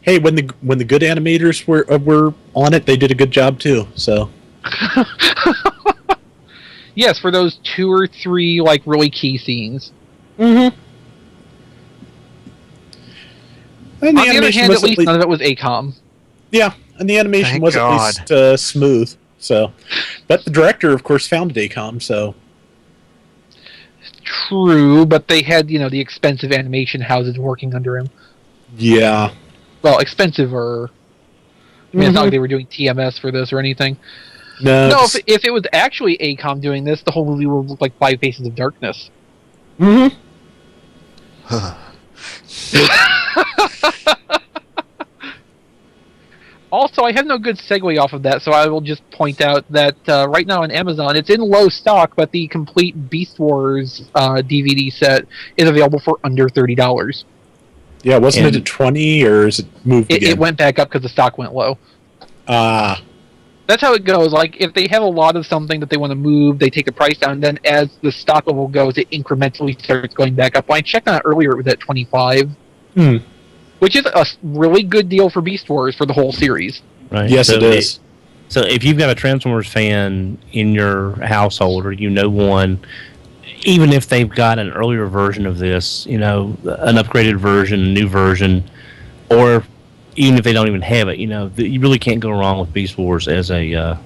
[SPEAKER 3] hey, when the good animators were on it, they did a good job too. So
[SPEAKER 1] Yes, for those 2 or 3 like really key scenes.
[SPEAKER 3] mm-hmm. And
[SPEAKER 1] On the other hand, at least none of it was ACOM.
[SPEAKER 3] Yeah, and the animation
[SPEAKER 4] Thank
[SPEAKER 3] was
[SPEAKER 4] God.
[SPEAKER 3] at least smooth. So, but the director, of course, founded ACOM. So
[SPEAKER 1] True, but they had, the expensive animation houses working under him.
[SPEAKER 3] yeah,
[SPEAKER 1] Well, expensive or... I mean, it's not like they were doing TMS for this or anything.
[SPEAKER 3] no,
[SPEAKER 1] No, if it was actually ACOM doing this, the whole movie would look like Five Faces of Darkness.
[SPEAKER 3] mm-hmm.
[SPEAKER 1] Also, I have no good segue off of that, so I will just point out that right now on Amazon, it's in low stock, but the complete Beast Wars DVD set is available for under $30.
[SPEAKER 3] Yeah, wasn't it at 20 or is it moved again?
[SPEAKER 1] It went back up because the stock went low.
[SPEAKER 3] Ah,
[SPEAKER 1] That's how it goes. Like, if they have a lot of something that they want to move, they take the price down, then as the stock level goes, it incrementally starts going back up. When I checked on it earlier, it was at 25. Which is a really good deal for Beast Wars for the whole series.
[SPEAKER 2] Right.
[SPEAKER 3] yes, it is.
[SPEAKER 2] So if you've got a Transformers fan in your household, or one, even if they've got an earlier version of this, an upgraded version, a new version, or even if they don't even have it, you really can't go wrong with Beast Wars as a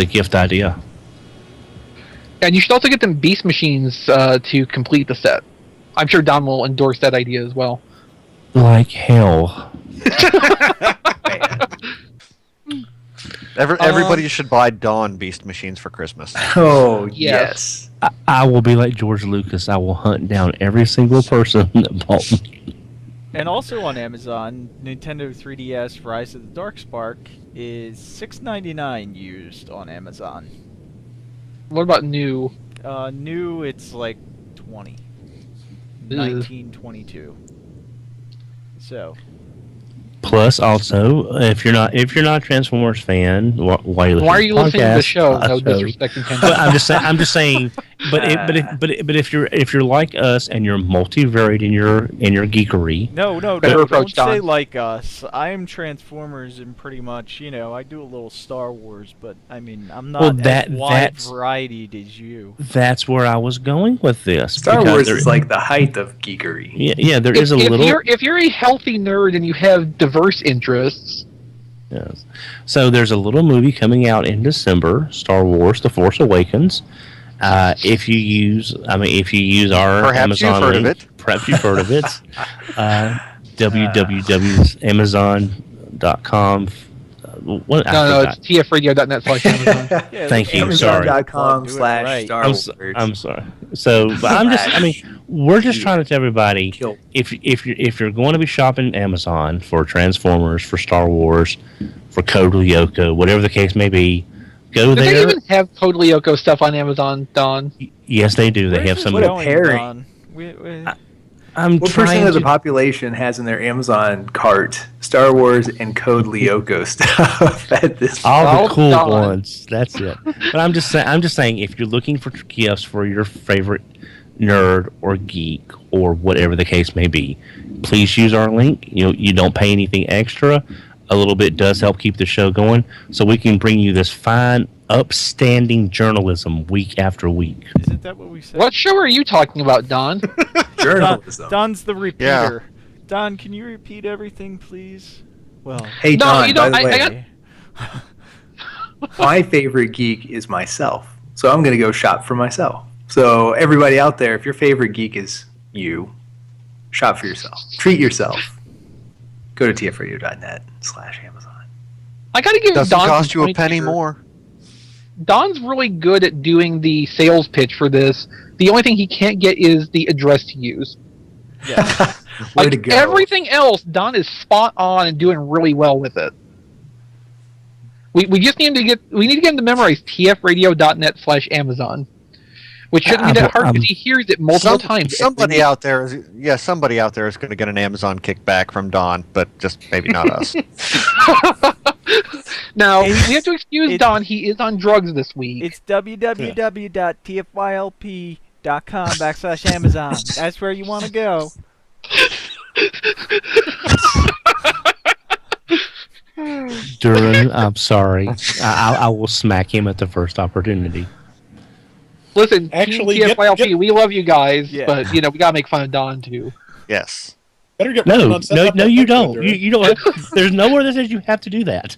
[SPEAKER 2] gift idea.
[SPEAKER 1] And you should also get them Beast Machines to complete the set. I'm sure Don will endorse that idea as well.
[SPEAKER 2] Like hell.
[SPEAKER 4] Everybody should buy Dawn Beast Machines for Christmas.
[SPEAKER 6] Oh,
[SPEAKER 1] Yes.
[SPEAKER 6] yes.
[SPEAKER 2] I will be like George Lucas. I will hunt down every single person that bought me.
[SPEAKER 5] And also on Amazon, Nintendo 3DS Rise of the Darkspark is $6.99 used on Amazon.
[SPEAKER 1] What about new?
[SPEAKER 5] New, it's like 20.
[SPEAKER 1] Ugh.
[SPEAKER 5] 1922. So,
[SPEAKER 2] Plus, also, if you're not a Transformers fan, why are you listening
[SPEAKER 1] to the
[SPEAKER 2] podcast?
[SPEAKER 1] show? No disrespect intended.
[SPEAKER 2] But I'm just saying. But if you're like us and you're multivariate in your geekery,
[SPEAKER 5] no,
[SPEAKER 1] Better
[SPEAKER 5] don't
[SPEAKER 1] approach,
[SPEAKER 5] say
[SPEAKER 1] Don.
[SPEAKER 5] like us. I am Transformers and pretty much, I do a little Star Wars, but I mean, I'm not as wide varied as you.
[SPEAKER 2] that's where I was going with this.
[SPEAKER 6] Star Wars is like the height of geekery.
[SPEAKER 2] Yeah, there is a little.
[SPEAKER 1] If you're a healthy nerd and you have diverse interests,
[SPEAKER 2] Yes. So there's a little movie coming out in December, Star Wars: The Force Awakens. If you use our
[SPEAKER 4] Perhaps you've
[SPEAKER 2] Amazon
[SPEAKER 4] heard of
[SPEAKER 2] link,
[SPEAKER 4] it.
[SPEAKER 2] perhaps you've heard of it. www.amazon.com.
[SPEAKER 1] no, it's tfradio.net/Amazon.
[SPEAKER 5] Yeah,
[SPEAKER 2] Thank you, sorry.
[SPEAKER 6] Amazon.com/Star Wars.
[SPEAKER 2] I'm sorry. So, but we're just trying to tell everybody, if you're going to be shopping Amazon for Transformers, for Star Wars, for Code Lyoko, whatever the case may be, go
[SPEAKER 1] Do
[SPEAKER 2] there.
[SPEAKER 1] they even have Code Lyoko stuff on Amazon, Don?
[SPEAKER 2] Yes, they do. They
[SPEAKER 5] Where's
[SPEAKER 2] have
[SPEAKER 5] this
[SPEAKER 2] some.
[SPEAKER 5] going,
[SPEAKER 6] pairing.
[SPEAKER 5] Don?
[SPEAKER 2] I'm
[SPEAKER 6] What
[SPEAKER 2] trying
[SPEAKER 6] percent of the
[SPEAKER 2] to.
[SPEAKER 6] population has in their Amazon cart Star Wars and Code Lyoko stuff at this
[SPEAKER 2] All
[SPEAKER 1] Well
[SPEAKER 2] the cool
[SPEAKER 1] done.
[SPEAKER 2] ones. That's it. But I'm just saying, if you're looking for gifts for your favorite nerd or geek or whatever the case may be, please use our link. You don't pay anything extra. A little bit does help keep the show going, so we can bring you this fine, upstanding journalism week after week.
[SPEAKER 5] Isn't that what we said?
[SPEAKER 1] What show are you talking about, Don?
[SPEAKER 6] journalism.
[SPEAKER 5] Don's the repeater. Don, can you repeat everything, please? Well,
[SPEAKER 6] Hey,
[SPEAKER 1] No,
[SPEAKER 6] Don,
[SPEAKER 1] you know,
[SPEAKER 6] by the
[SPEAKER 1] I
[SPEAKER 6] way,
[SPEAKER 1] got-
[SPEAKER 6] my favorite geek is myself. So I'm going to go shop for myself. So everybody out there, if your favorite geek is you, shop for yourself. Treat yourself. Go to tfradio.net/Amazon.
[SPEAKER 1] I gotta give
[SPEAKER 4] Doesn't
[SPEAKER 1] Don
[SPEAKER 4] cost
[SPEAKER 1] some
[SPEAKER 4] you a
[SPEAKER 1] points
[SPEAKER 4] penny
[SPEAKER 1] here.
[SPEAKER 4] more.
[SPEAKER 1] Don's really good at doing the sales pitch for this. The only thing he can't get is the address to use.
[SPEAKER 5] yeah.
[SPEAKER 6] Way
[SPEAKER 1] Like,
[SPEAKER 6] to go.
[SPEAKER 1] everything else, Don is spot on and doing really well with it. We just need to get him to memorize tfradio.net/Amazon, which shouldn't be that hard because he hears it multiple times.
[SPEAKER 4] Somebody out there is going to get an Amazon kickback from Don, but just maybe not us.
[SPEAKER 1] Now we have to excuse
[SPEAKER 5] It's-
[SPEAKER 1] Don. He is on drugs this week.
[SPEAKER 5] It's www.tfylp.com/Amazon. That's where you want to go.
[SPEAKER 2] Duran, I'm sorry. I will smack him at the first opportunity.
[SPEAKER 1] Listen,
[SPEAKER 3] Actually,
[SPEAKER 1] TFYLP, we love you guys,
[SPEAKER 5] Yeah.
[SPEAKER 1] but we gotta make fun of Don too.
[SPEAKER 4] Yes.
[SPEAKER 3] Better get working
[SPEAKER 2] No,
[SPEAKER 3] on setting up
[SPEAKER 2] no,
[SPEAKER 3] that
[SPEAKER 2] you
[SPEAKER 3] picture,
[SPEAKER 2] don't.
[SPEAKER 3] Duran.
[SPEAKER 2] You don't. There's nowhere that says you have to do that.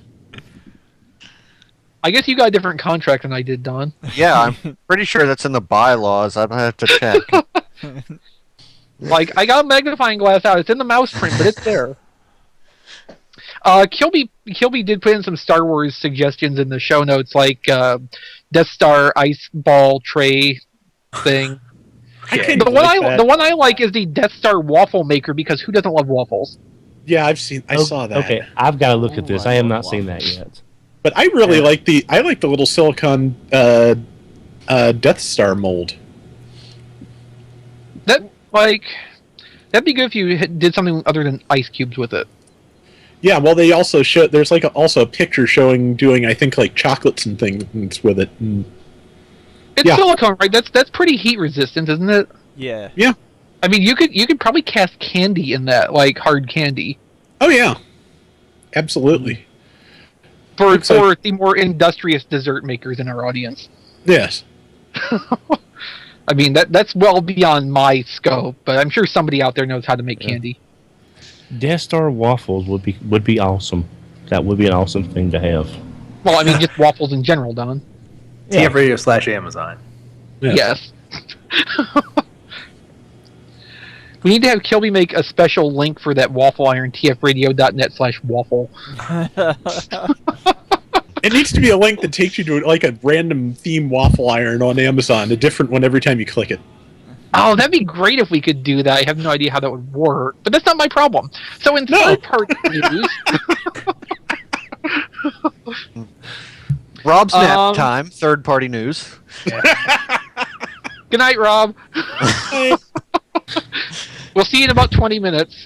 [SPEAKER 1] I guess you got a different contract than I did, Don.
[SPEAKER 4] Yeah, I'm pretty sure that's in the bylaws. I'd have to check.
[SPEAKER 1] Like, I got a magnifying glass out. It's in the mouse print, but it's there. Kilby did put in some Star Wars suggestions in the show notes, like Death Star ice ball tray thing. The one I like is the Death Star waffle maker, because who doesn't love waffles?
[SPEAKER 3] Yeah, I saw that.
[SPEAKER 2] Okay, I've got to look at this.
[SPEAKER 5] Ooh,
[SPEAKER 2] I have
[SPEAKER 5] I
[SPEAKER 2] not
[SPEAKER 5] love
[SPEAKER 2] seen that
[SPEAKER 5] waffles.
[SPEAKER 2] yet.
[SPEAKER 3] But I really like the little silicon Death Star mold.
[SPEAKER 1] That'd be good if you did something other than ice cubes with it.
[SPEAKER 3] Yeah, well, they also show there's also a picture showing doing I think like chocolates and things with it. And
[SPEAKER 1] It's
[SPEAKER 3] Yeah.
[SPEAKER 1] silicone, right? That's pretty heat resistant, isn't it?
[SPEAKER 5] Yeah.
[SPEAKER 1] I mean, you could probably cast candy in that, like hard candy,
[SPEAKER 3] oh yeah, absolutely.
[SPEAKER 1] for
[SPEAKER 3] Looks like-
[SPEAKER 1] the more industrious dessert makers in our audience.
[SPEAKER 3] Yes.
[SPEAKER 1] I mean, that's well beyond my scope, but I'm sure somebody out there knows how to make candy.
[SPEAKER 2] Death Star waffles would be awesome. That would be an awesome thing to have.
[SPEAKER 1] Well, I mean, just waffles in general, Don.
[SPEAKER 2] Yeah.
[SPEAKER 6] TFRadio/Amazon.
[SPEAKER 3] Yeah.
[SPEAKER 1] Yes. We need to have Kilby make a special link for that waffle iron, tfradio.net/waffle.
[SPEAKER 3] It needs to be a link that takes you to like a random theme waffle iron on Amazon, a different one every time you click it.
[SPEAKER 1] Oh, that'd be great if we could do that. I have no idea how that would work, but that's not my problem. So in third-party news...
[SPEAKER 4] Rob's nap time. Third-party news.
[SPEAKER 1] Good night, Rob. We'll see you in about 20 minutes.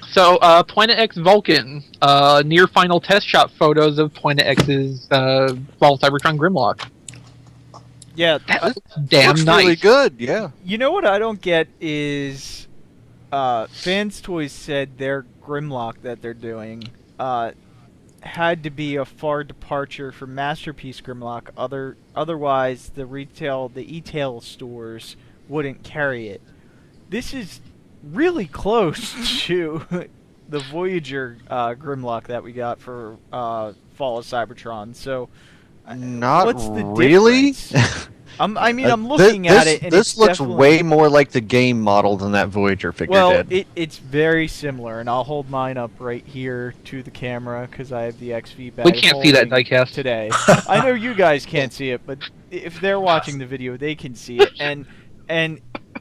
[SPEAKER 1] So, Planet X Vulcan, near final test shot photos of Planet X's fall Cybertron Grimlock.
[SPEAKER 5] Yeah.
[SPEAKER 1] That looks damn
[SPEAKER 4] Looks
[SPEAKER 1] nice.
[SPEAKER 4] really good. Yeah.
[SPEAKER 5] You know what I don't get is Fans Toys said their Grimlock that they're doing had to be a far departure from Masterpiece Grimlock. Otherwise, the e-tail stores wouldn't carry it. This is really close to the Voyager Grimlock that we got for Fall of Cybertron. So,
[SPEAKER 4] Not
[SPEAKER 5] what's the
[SPEAKER 4] really.
[SPEAKER 5] difference? I'm looking at it, and
[SPEAKER 4] this
[SPEAKER 5] it's
[SPEAKER 4] looks
[SPEAKER 5] definitely-
[SPEAKER 4] way more like the game model than that Voyager figure
[SPEAKER 5] Well,
[SPEAKER 4] did.
[SPEAKER 5] it's very similar, and I'll hold mine up right here to the camera because I have the Exvee bag.
[SPEAKER 1] We can't see that
[SPEAKER 5] holding
[SPEAKER 1] diecast.
[SPEAKER 5] today. I know you guys can't see it, but if they're watching the video, they can see it. And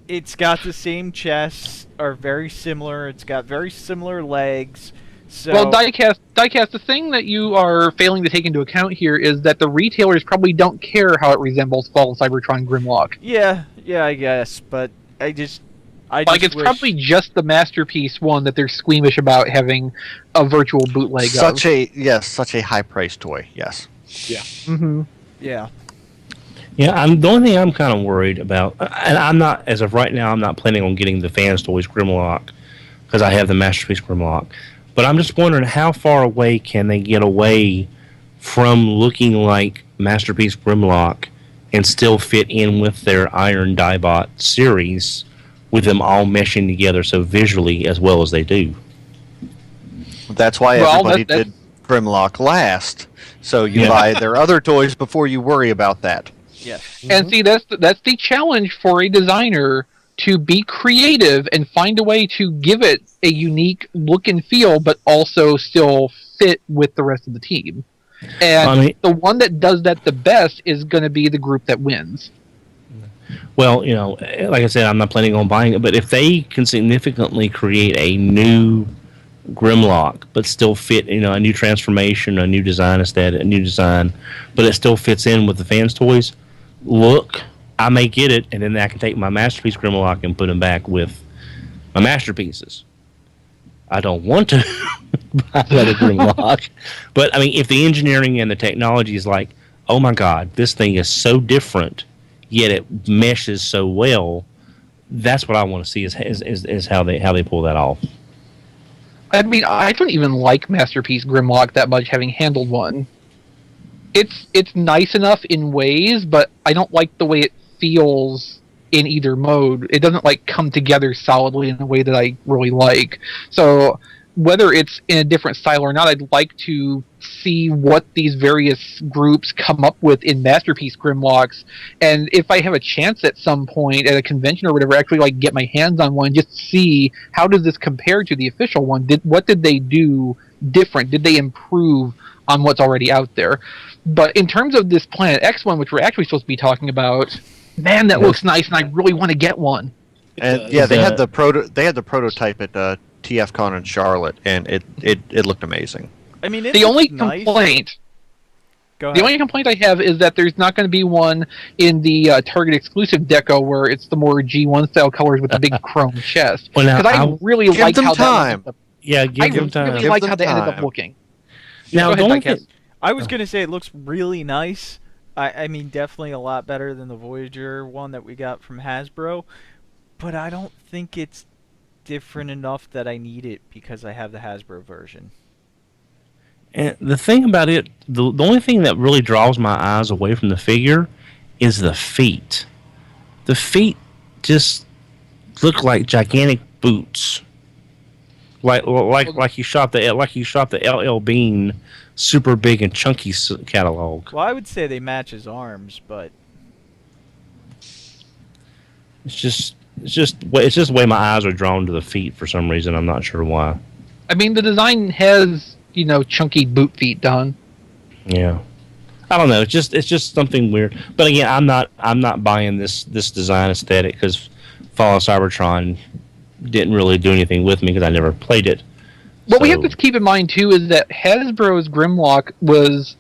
[SPEAKER 5] it's got the same chests, are very similar. It's got very similar legs. So
[SPEAKER 1] Well, diecast, the thing that you are failing to take into account here is that the retailers probably don't care how it resembles Fall of Cybertron Grimlock.
[SPEAKER 5] yeah, I guess, but I just
[SPEAKER 1] It's
[SPEAKER 5] wish-
[SPEAKER 1] probably just the Masterpiece one that they're squeamish about having a virtual bootleg of.
[SPEAKER 4] such a high-priced toy. Yes.
[SPEAKER 1] Mm-hmm.
[SPEAKER 5] yeah.
[SPEAKER 2] Yeah, the only thing I'm kind of worried about, and I'm not, as of right now, I'm not planning on getting the Fans Toys Grimlock because I have the Masterpiece Grimlock. But I'm just wondering how far away can they get away from looking like Masterpiece Grimlock and still fit in with their Iron Diebot series with them all meshing together so visually as well as they do.
[SPEAKER 4] That's why
[SPEAKER 1] Well,
[SPEAKER 4] everybody
[SPEAKER 1] that-
[SPEAKER 4] did Grimlock last. So you buy their other toys before you worry about that.
[SPEAKER 5] Yes.
[SPEAKER 1] And see, that's the challenge for a designer, to be creative and find a way to give it a unique look and feel, but also still fit with the rest of the team. And
[SPEAKER 2] I mean-
[SPEAKER 1] the one that does that the best is going to be the group that wins.
[SPEAKER 2] Well, like I said, I'm not planning on buying it, but if they can significantly create a new Grimlock, but still fit, a new transformation, a new design aesthetic, a new design, but it still fits in with the Fans Toys look, I may get it, and then I can take my Masterpiece Grimlock and put them back with my Masterpieces. I don't want to buy another Grimlock, but I mean, if the engineering and the technology is like, oh my God, this thing is so different, yet it meshes so well, that's what I want to see is how they pull that off.
[SPEAKER 1] I mean, I don't even like Masterpiece Grimlock that much, having handled one. It's nice enough in ways, but I don't like the way it feels in either mode. It doesn't like come together solidly in a way that I really like. So whether it's in a different style or not, I'd like to see what these various groups come up with in Masterpiece Grimlocks, and if I have a chance at some point at a convention or whatever, actually like get my hands on one, just see how does this compare to the official one. What did they do different? Did they improve on what's already out there? But in terms of this Planet X one, which we're actually supposed to be talking about, man, that looks nice, and I really want to get one.
[SPEAKER 4] And yeah, they had the prototype at TFCon in Charlotte, and it looked amazing.
[SPEAKER 5] I mean,
[SPEAKER 1] The only complaint I have is that there's not going to be one in the Target exclusive deco where it's the more G1 style colors with the big chrome chest.
[SPEAKER 2] Well,
[SPEAKER 1] Because I really like how
[SPEAKER 4] time.
[SPEAKER 1] that.
[SPEAKER 2] Yeah, give them time.
[SPEAKER 1] Really like
[SPEAKER 4] Give
[SPEAKER 1] how
[SPEAKER 4] them
[SPEAKER 1] they ended up
[SPEAKER 4] time.
[SPEAKER 1] looking.
[SPEAKER 2] Now,
[SPEAKER 1] Go
[SPEAKER 2] the
[SPEAKER 1] ahead,
[SPEAKER 2] only
[SPEAKER 1] Diecast.
[SPEAKER 2] thing,
[SPEAKER 5] I was gonna say it looks really nice. I mean, definitely a lot better than the Voyager one that we got from Hasbro, but I don't think it's different enough that I need it because I have the Hasbro version.
[SPEAKER 2] and the thing about it, the only thing that really draws my eyes away from the figure is the feet. The feet just look like gigantic boots. Like you shot the LL Bean super big and chunky catalog.
[SPEAKER 5] Well, I would say they match his arms, but
[SPEAKER 2] It's just the way my eyes are drawn to the feet for some reason. I'm not sure why.
[SPEAKER 1] I mean, the design has, chunky boot feet done.
[SPEAKER 2] Yeah, I don't know. It's just something weird. But again, I'm not buying this design aesthetic because Fall of Cybertron didn't really do anything with me because I never played it.
[SPEAKER 1] What we have to keep in mind too is that Hasbro's Grimlock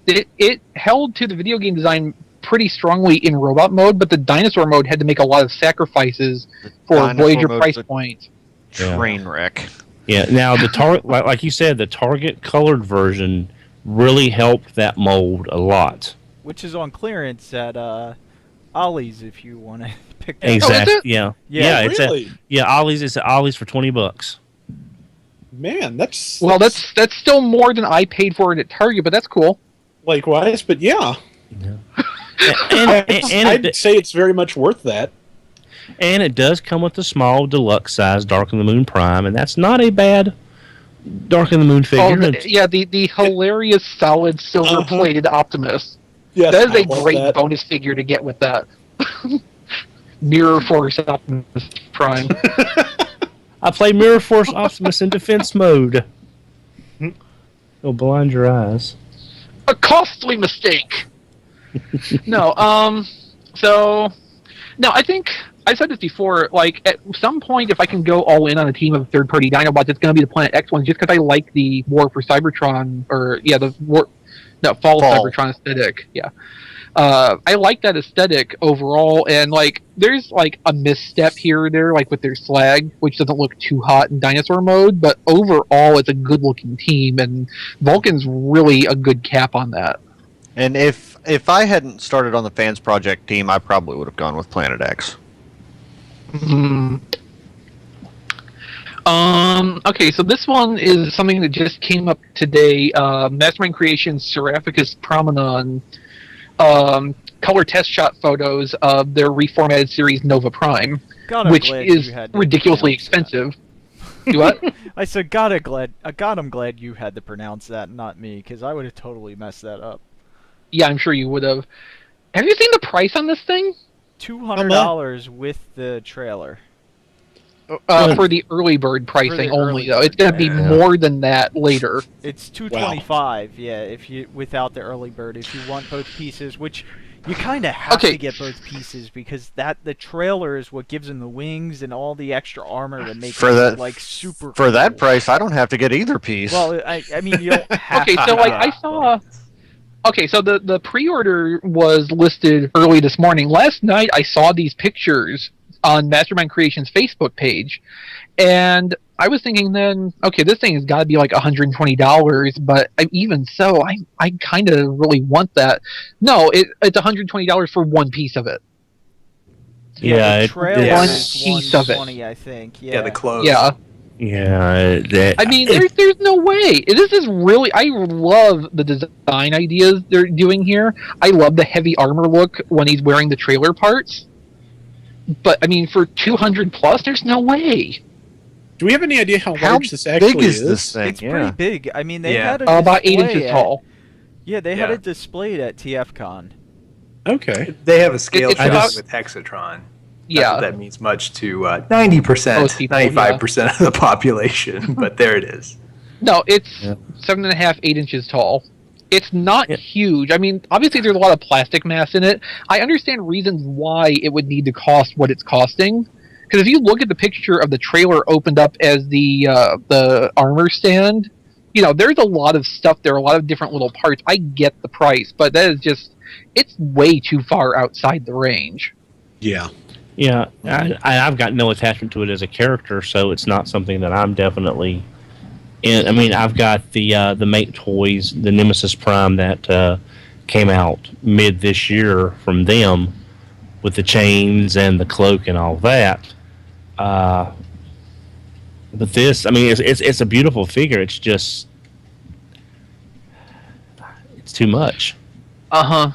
[SPEAKER 1] it held to the video game design pretty strongly in robot mode, but the dinosaur mode had to make a lot of sacrifices for
[SPEAKER 4] Dinosaur
[SPEAKER 1] Voyager
[SPEAKER 4] mode's
[SPEAKER 1] price
[SPEAKER 4] a
[SPEAKER 1] point.
[SPEAKER 4] Train wreck.
[SPEAKER 2] Yeah. Now the like you said, the Target colored version really helped that mold a lot.
[SPEAKER 5] which is on clearance at Ollie's if you want to pick that up.
[SPEAKER 2] Exactly.
[SPEAKER 1] Oh, is it?
[SPEAKER 2] Yeah.
[SPEAKER 5] Yeah,
[SPEAKER 2] It's
[SPEAKER 3] really?
[SPEAKER 2] Ollie's. It's at Ollie's for $20.
[SPEAKER 3] Man, that's
[SPEAKER 1] still more than I paid for it at Target, but that's cool.
[SPEAKER 3] likewise, but yeah.
[SPEAKER 2] And
[SPEAKER 3] I'd say it's very much worth that.
[SPEAKER 2] And it does come with the small deluxe size Dark of the Moon Prime, and that's not a bad Dark of the Moon figure.
[SPEAKER 1] The hilarious solid silver plated Optimus.
[SPEAKER 3] Yes,
[SPEAKER 1] That is
[SPEAKER 3] I
[SPEAKER 1] a
[SPEAKER 3] love
[SPEAKER 1] great
[SPEAKER 3] that.
[SPEAKER 1] bonus figure to get with that. Mirror Force Optimus Prime.
[SPEAKER 2] I play Mirror Force Optimus in defense mode. It'll blind your eyes.
[SPEAKER 1] A costly mistake. No, I think I said this before. Like at some point, if I can go all in on a team of third-party Dinobots, it's going to be the Planet X ones, just because I like the War for Cybertron, Fall of Cybertron aesthetic. Yeah, I like that aesthetic overall, and like there's like a misstep here or there, like with their slag, which doesn't look too hot in dinosaur mode, but overall, it's a good-looking team, and Vulcan's really a good cap on that.
[SPEAKER 4] And if I hadn't started on the Fans Project team, I probably would have gone with Planet X.
[SPEAKER 1] Okay, so this one is something that just came up today. Mastermind Creations Seraphicus Prominon color test shot photos of their reformatted series Nova Prime,
[SPEAKER 5] God, I'm
[SPEAKER 1] which
[SPEAKER 5] glad
[SPEAKER 1] is
[SPEAKER 5] you had to
[SPEAKER 1] ridiculously
[SPEAKER 5] pronounce that.
[SPEAKER 1] expensive. Do what?
[SPEAKER 5] I said, I'm glad you had to pronounce that, not me, because I would have totally messed that up.
[SPEAKER 1] Yeah, I'm sure you would have. Have you seen the price on this thing?
[SPEAKER 5] $200 with the trailer.
[SPEAKER 1] For the early bird pricing only, though. It's going to be more than that later.
[SPEAKER 5] It's $225, yeah, if you without the early bird. If you want both pieces, which you kind of have to get both pieces because the trailer is what gives them the wings and all the extra armor that makes it like super.
[SPEAKER 4] For that price, I don't have to get either piece.
[SPEAKER 5] Well, I mean, you don't have.
[SPEAKER 1] Okay,
[SPEAKER 5] to
[SPEAKER 1] so like
[SPEAKER 5] do
[SPEAKER 1] I saw. Okay, so the pre-order was listed early this morning. Last night I saw these pictures on Mastermind Creations' Facebook page, and I was thinking then, okay, this thing has got to be like $120, but even so, I kind of really want that. No, it's $120 for one piece of it.
[SPEAKER 5] The trailer
[SPEAKER 1] one
[SPEAKER 5] is
[SPEAKER 1] piece of it.
[SPEAKER 5] $120, I think.
[SPEAKER 6] Yeah, the clothes.
[SPEAKER 1] Yeah.
[SPEAKER 2] Yeah,
[SPEAKER 1] I mean, there's no way. This is really. I love the design ideas they're doing here. I love the heavy armor look when he's wearing the trailer parts. But I mean, for 200 plus, there's no way.
[SPEAKER 3] Do we have any idea how large this actually
[SPEAKER 4] big is this thing?
[SPEAKER 5] It's pretty big. I mean, they had a
[SPEAKER 1] about 8
[SPEAKER 5] display
[SPEAKER 1] inches tall.
[SPEAKER 5] Yeah, they had it displayed at TFCon.
[SPEAKER 3] Okay.
[SPEAKER 6] They have a scale
[SPEAKER 1] It's
[SPEAKER 6] chart
[SPEAKER 1] about-
[SPEAKER 6] with Hexatron.
[SPEAKER 1] Yeah.
[SPEAKER 6] Not that means much to 90%,
[SPEAKER 1] Most people,
[SPEAKER 6] 95% of the population, but there it is.
[SPEAKER 1] No, it's
[SPEAKER 2] Yeah.
[SPEAKER 1] 7.5, 8 inches tall. It's not huge. I mean, obviously there's a lot of plastic mass in it. I understand reasons why it would need to cost what it's costing. Because if you look at the picture of the trailer opened up as the armor stand, you know, there's a lot of stuff there, a lot of different little parts. I get the price, but that is just, it's way too far outside the range.
[SPEAKER 3] Yeah.
[SPEAKER 2] Yeah, I've got no attachment to it as a character, so it's not something that I'm definitely in. I mean, I've got the Make Toys, the Nemesis Prime that came out mid this year from them with the chains and the cloak and all that. But this, I mean, it's a beautiful figure. It's just, it's too much.
[SPEAKER 1] Uh-huh.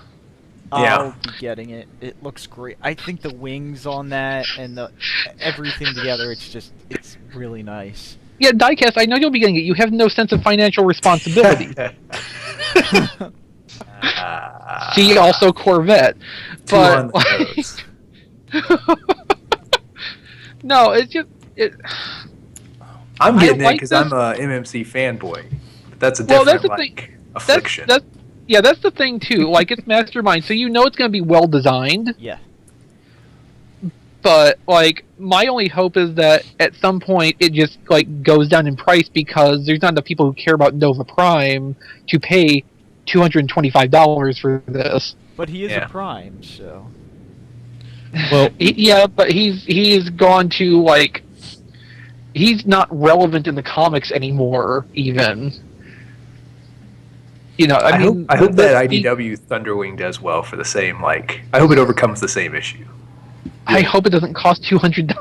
[SPEAKER 5] I'll be getting it. It looks great. I think the wings on that and everything together, it's really nice.
[SPEAKER 1] Yeah, Diecast, I know you'll be getting it. You have no sense of financial responsibility. See, also Corvette. But, no, it's just...
[SPEAKER 6] I'm getting it
[SPEAKER 1] like
[SPEAKER 6] because
[SPEAKER 1] this.
[SPEAKER 6] I'm a MMC fanboy. But that's a
[SPEAKER 1] Well,
[SPEAKER 6] different
[SPEAKER 1] that's the thing.
[SPEAKER 6] affliction.
[SPEAKER 1] That's the thing, too. Like, it's Mastermind, so you know it's going to be well-designed.
[SPEAKER 5] Yeah.
[SPEAKER 1] But, like, my only hope is that at some point it just, like, goes down in price because there's not enough people who care about Nova Prime to pay $225 for this.
[SPEAKER 5] But he is a Prime, so...
[SPEAKER 2] Well,
[SPEAKER 1] Yeah, but he's gone to, like... He's not relevant in the comics anymore, even. You know, I mean...
[SPEAKER 6] I hope that IDW Thunderwing does well for the same, like... I hope it overcomes the same issue.
[SPEAKER 1] I hope it doesn't cost $200.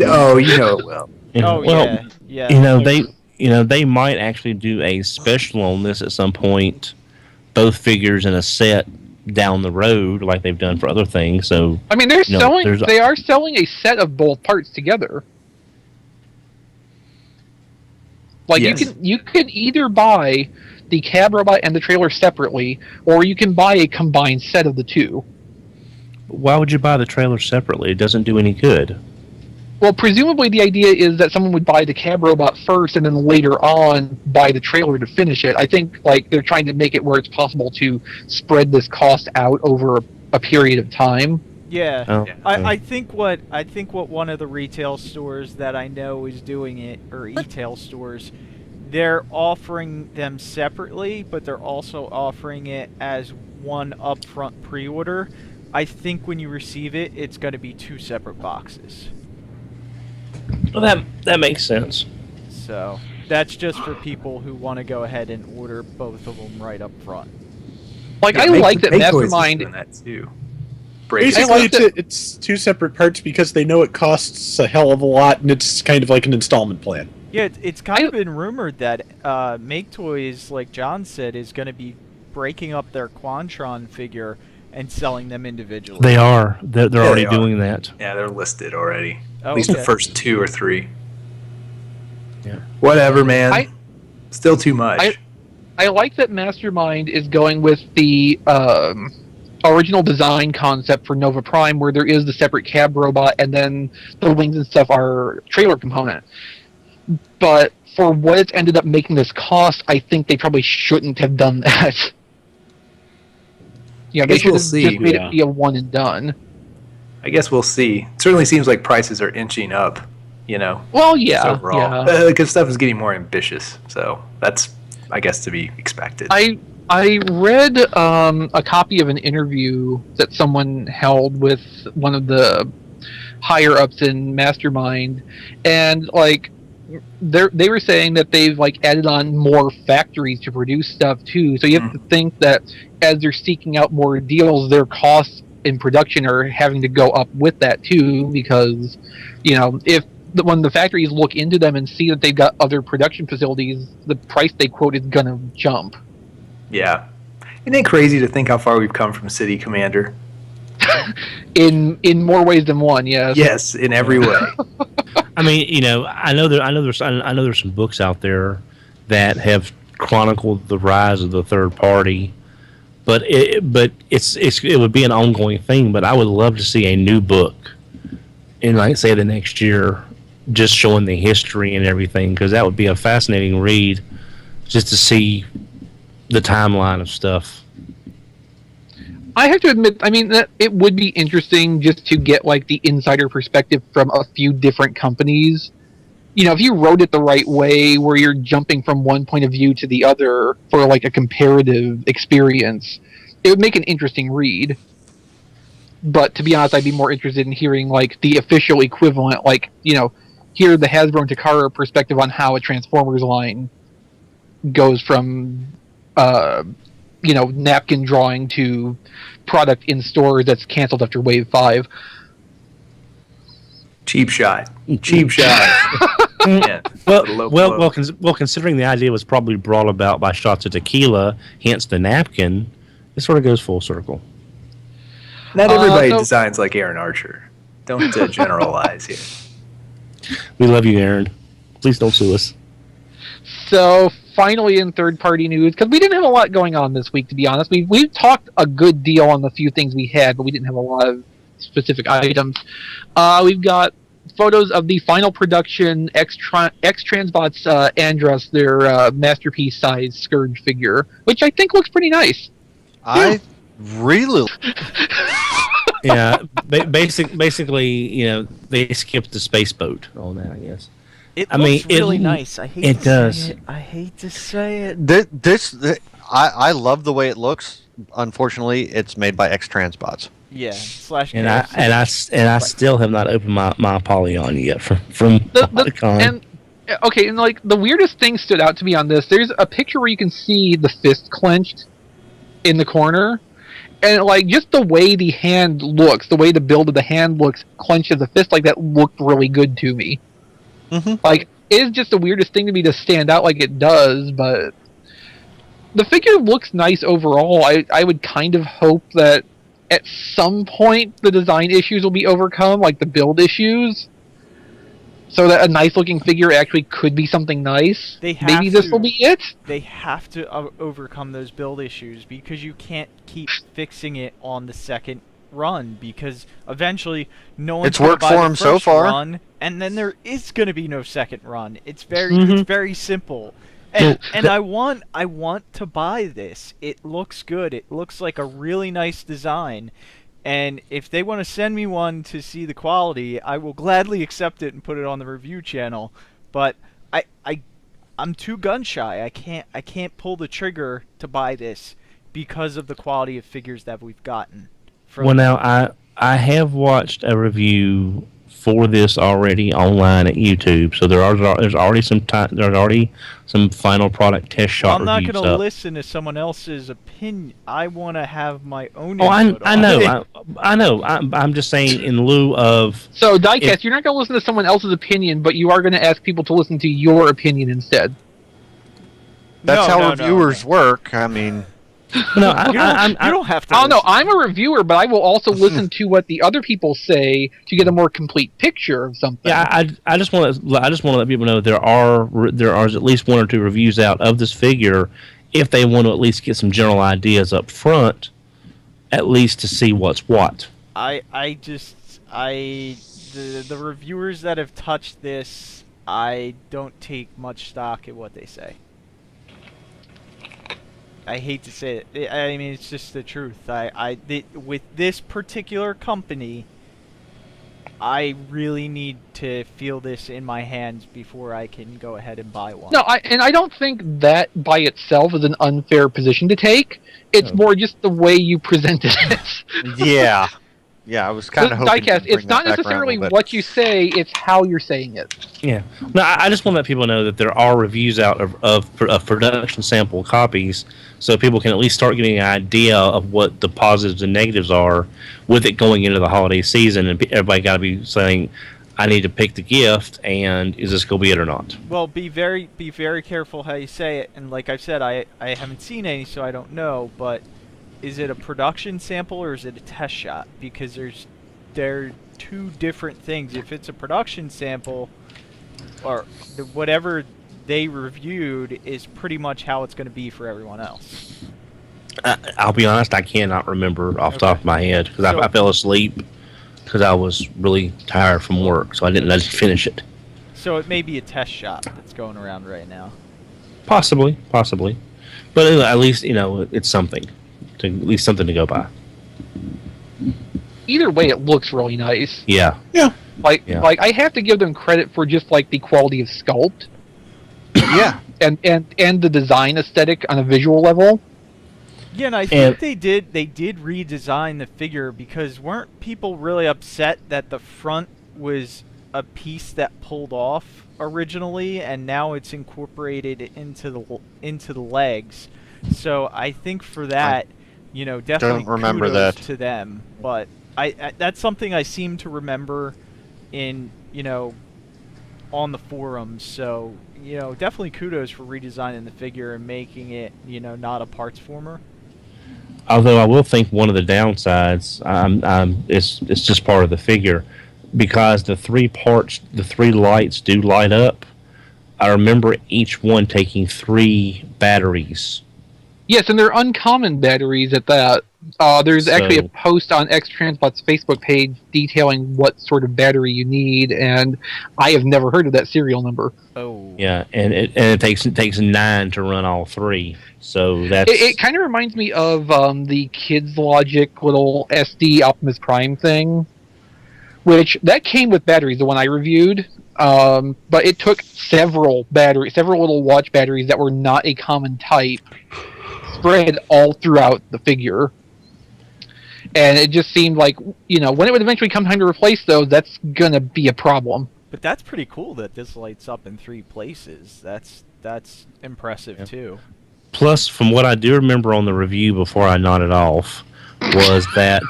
[SPEAKER 6] Oh, you know it will.
[SPEAKER 5] Oh,
[SPEAKER 2] well,
[SPEAKER 5] yeah.
[SPEAKER 2] They might actually do a special on this at some point, both figures in a set down the road, like they've done for other things. So
[SPEAKER 1] I mean, they are selling a set of both parts together. Like you can either buy the cab robot and the trailer separately, or you can buy a combined set of the two.
[SPEAKER 2] why would you buy the trailer separately? It doesn't do any good.
[SPEAKER 1] Well, presumably the idea is that someone would buy the cab robot first and then later on buy the trailer to finish it. I think like they're trying to make it where it's possible to spread this cost out over a period of time.
[SPEAKER 5] Yeah,
[SPEAKER 2] Oh,
[SPEAKER 5] I think what one of the retail stores that I know is doing it, or e-tail stores, they're offering them separately, but they're also offering it as one upfront pre-order. I think when you receive it, it's going to be 2 separate boxes.
[SPEAKER 2] Well, that makes sense.
[SPEAKER 5] So that's just for people who want to go ahead and order both of them right up front.
[SPEAKER 1] Like
[SPEAKER 6] Yeah,
[SPEAKER 1] I like that Mastermind.
[SPEAKER 6] That too.
[SPEAKER 3] Basically, it's 2 separate parts because they know it costs a hell of a lot, and it's kind of like an installment plan.
[SPEAKER 5] Yeah, it's kind of been rumored that Make Toys, like John said, is going to be breaking up their Quantron figure and selling them individually.
[SPEAKER 2] They are. They're already
[SPEAKER 6] they are.
[SPEAKER 2] doing that.
[SPEAKER 6] Yeah, they're listed already.
[SPEAKER 5] Oh,
[SPEAKER 6] At least
[SPEAKER 5] okay.
[SPEAKER 6] the first 2 or 3.
[SPEAKER 2] Yeah.
[SPEAKER 6] Whatever, man. Still too much.
[SPEAKER 1] I like that Mastermind is going with the original design concept for Nova Prime, where there is the separate cab robot and then the wings and stuff are trailer component. But for what it's ended up making this cost, I think they probably shouldn't have done that. Yeah, they
[SPEAKER 6] Guess
[SPEAKER 1] should
[SPEAKER 6] we'll
[SPEAKER 1] have
[SPEAKER 6] see,
[SPEAKER 1] just made
[SPEAKER 3] yeah.
[SPEAKER 1] it be a one and done.
[SPEAKER 6] I guess we'll see. It certainly seems like prices are inching up, you know.
[SPEAKER 1] Well,
[SPEAKER 6] just
[SPEAKER 1] yeah,
[SPEAKER 6] overall.
[SPEAKER 1] yeah.
[SPEAKER 6] Because stuff is getting more ambitious, so that's, I guess, to be expected.
[SPEAKER 1] I read a copy of an interview that someone held with one of the higher ups in Mastermind, and like they were saying that they've like added on more factories to produce stuff too. So you have to think that as they're seeking out more deals, their costs in production are having to go up with that too, because you know if when the factories look into them and see that they've got other production facilities, the price they quote is gonna jump.
[SPEAKER 6] Yeah. Isn't it crazy to think how far we've come from City Commander?
[SPEAKER 1] In more ways than one, yes.
[SPEAKER 6] Yes, in every way.
[SPEAKER 2] I mean, you know, I know there's some books out there that have chronicled the rise of the third party, but it would be an ongoing thing. But I would love to see a new book in, like, say, the next year, just showing the history and everything, because that would be a fascinating read, just to see the timeline of stuff.
[SPEAKER 1] I have to admit, I mean, that it would be interesting just to get, like, the insider perspective from a few different companies. You know, if you wrote it the right way, where you're jumping from one point of view to the other for, like, a comparative experience, it would make an interesting read. But to be honest, I'd be more interested in hearing, like, the official equivalent, like, you know, hear the Hasbro and Takara perspective on how a Transformers line goes from, you know, napkin drawing to product in stores that's canceled after Wave 5.
[SPEAKER 6] Cheap shot. Yeah.
[SPEAKER 2] Well, considering the idea was probably brought about by shots of tequila, hence the napkin, it sort of goes full circle.
[SPEAKER 6] Not everybody designs like Aaron Archer. Don't generalize here.
[SPEAKER 2] We love you, Aaron. Please don't sue us.
[SPEAKER 1] So, finally, in third-party news, because we didn't have a lot going on this week, to be honest. We've talked a good deal on the few things we had, but we didn't have a lot of specific items. We've got photos of the final production X-Transbots Andras, their Masterpiece-sized Scourge figure, which I think looks pretty nice.
[SPEAKER 4] I really...
[SPEAKER 2] Yeah, basically, you know, they skipped the space boat on that, I guess.
[SPEAKER 5] It looks really nice. I hate to say it.
[SPEAKER 4] I love the way it looks. Unfortunately, it's made by X-Transbots.
[SPEAKER 5] Yeah, slash.
[SPEAKER 2] And I still have not opened my Apollyon yet from the con.
[SPEAKER 1] And okay, and like the weirdest thing stood out to me on this. There's a picture where you can see the fist clenched in the corner, and like just the way the hand looks, the way the build of the hand looks, clenched as a fist like that looked really good to me. Mm-hmm. Like, it is just the weirdest thing to me to stand out like it does, but the figure looks nice overall. I would kind of hope that at some point the design issues will be overcome, like the build issues, so that a nice looking figure actually could be something nice. Maybe this will be it?
[SPEAKER 5] They have to overcome those build issues, because you can't keep fixing it on the second run, because eventually no one's
[SPEAKER 4] it's worked for him so far,
[SPEAKER 5] run, and then there is going to be no second run. It's very simple, and I want to buy this. It looks good. It looks like a really nice design, and if they want to send me one to see the quality, I will gladly accept it and put it on the review channel. But I'm too gun shy. I can't pull the trigger to buy this because of the quality of figures that we've gotten.
[SPEAKER 2] Well, now I have watched a review for this already online at YouTube, so there's already some final product test shot.
[SPEAKER 5] I'm not
[SPEAKER 2] going
[SPEAKER 5] to listen to someone else's opinion. I want to have my own.
[SPEAKER 2] I know. I'm just saying in lieu of.
[SPEAKER 1] So Diecast, you're not going to listen to someone else's opinion, but you are going to ask people to listen to your opinion instead.
[SPEAKER 4] That's how reviewers work. I mean.
[SPEAKER 2] No,
[SPEAKER 5] you don't have to.
[SPEAKER 1] Oh no, I'm a reviewer, but I will also listen to what the other people say to get a more complete picture of something.
[SPEAKER 2] Yeah, I just want to let people know there are at least one or two reviews out of this figure, if they want to at least get some general ideas up front, at least to see what's what.
[SPEAKER 5] The reviewers that have touched this, I don't take much stock in what they say. I hate to say it. I mean, it's just the truth. With this particular company, I really need to feel this in my hands before I can go ahead and buy one.
[SPEAKER 1] No, I don't think that by itself is an unfair position to take. It's more just the way you presented it.
[SPEAKER 4] Yeah. Yeah, I was kind of hoping
[SPEAKER 1] Diecast, it's not necessarily what you say, it's how you're saying it.
[SPEAKER 2] Yeah. No, I just want to let people know that there are reviews out of production sample copies, so people can at least start getting an idea of what the positives and negatives are with it going into the holiday season, and everybody got to be saying, I need to pick the gift, and is this going to be it or not?
[SPEAKER 5] Well, be very careful how you say it. And like I've said, I haven't seen any, so I don't know. But is it a production sample or is it a test shot? Because they're two different things. If it's a production sample, or whatever they reviewed is pretty much how it's going to be for everyone else.
[SPEAKER 2] I'll be honest, I cannot remember off the top of my head because I fell asleep because I was really tired from work, so I didn't finish it.
[SPEAKER 5] So it may be a test shot that's going around right now.
[SPEAKER 2] Possibly, but at least it's something, at least something to go by.
[SPEAKER 1] Either way, it looks really nice.
[SPEAKER 2] Yeah.
[SPEAKER 1] Like I have to give them credit for just like the quality of sculpt.
[SPEAKER 4] Yeah.
[SPEAKER 1] And the design aesthetic on a visual level.
[SPEAKER 5] Yeah, and I think they did redesign the figure because weren't people really upset that the front was a piece that pulled off originally and now it's incorporated into the legs. So I think for that, definitely
[SPEAKER 4] remember
[SPEAKER 5] kudos
[SPEAKER 4] that.
[SPEAKER 5] to them. But I that's something I seem to remember in, on the forums. So, definitely kudos for redesigning the figure and making it, not a parts former.
[SPEAKER 2] Although I will think one of the downsides, it's just part of the figure, because the three lights do light up. I remember each one taking 3 batteries.
[SPEAKER 1] Yes, and they're uncommon batteries at that. There's actually a post on X-Transbots' Facebook page detailing what sort of battery you need, and I have never heard of that serial number.
[SPEAKER 5] Oh.
[SPEAKER 2] Yeah, and it takes 9 to run all 3. So that's
[SPEAKER 1] It kind of reminds me of the Kids Logic little SD Optimus Prime thing, which that came with batteries, the one I reviewed. But it took several little watch batteries that were not a common type, spread all throughout the figure. And it just seemed like, when it would eventually come time to replace those, that's going to be a problem.
[SPEAKER 5] But that's pretty cool that this lights up in 3 places. That's impressive, too.
[SPEAKER 2] Plus, from what I do remember on the review before I nodded off, was that...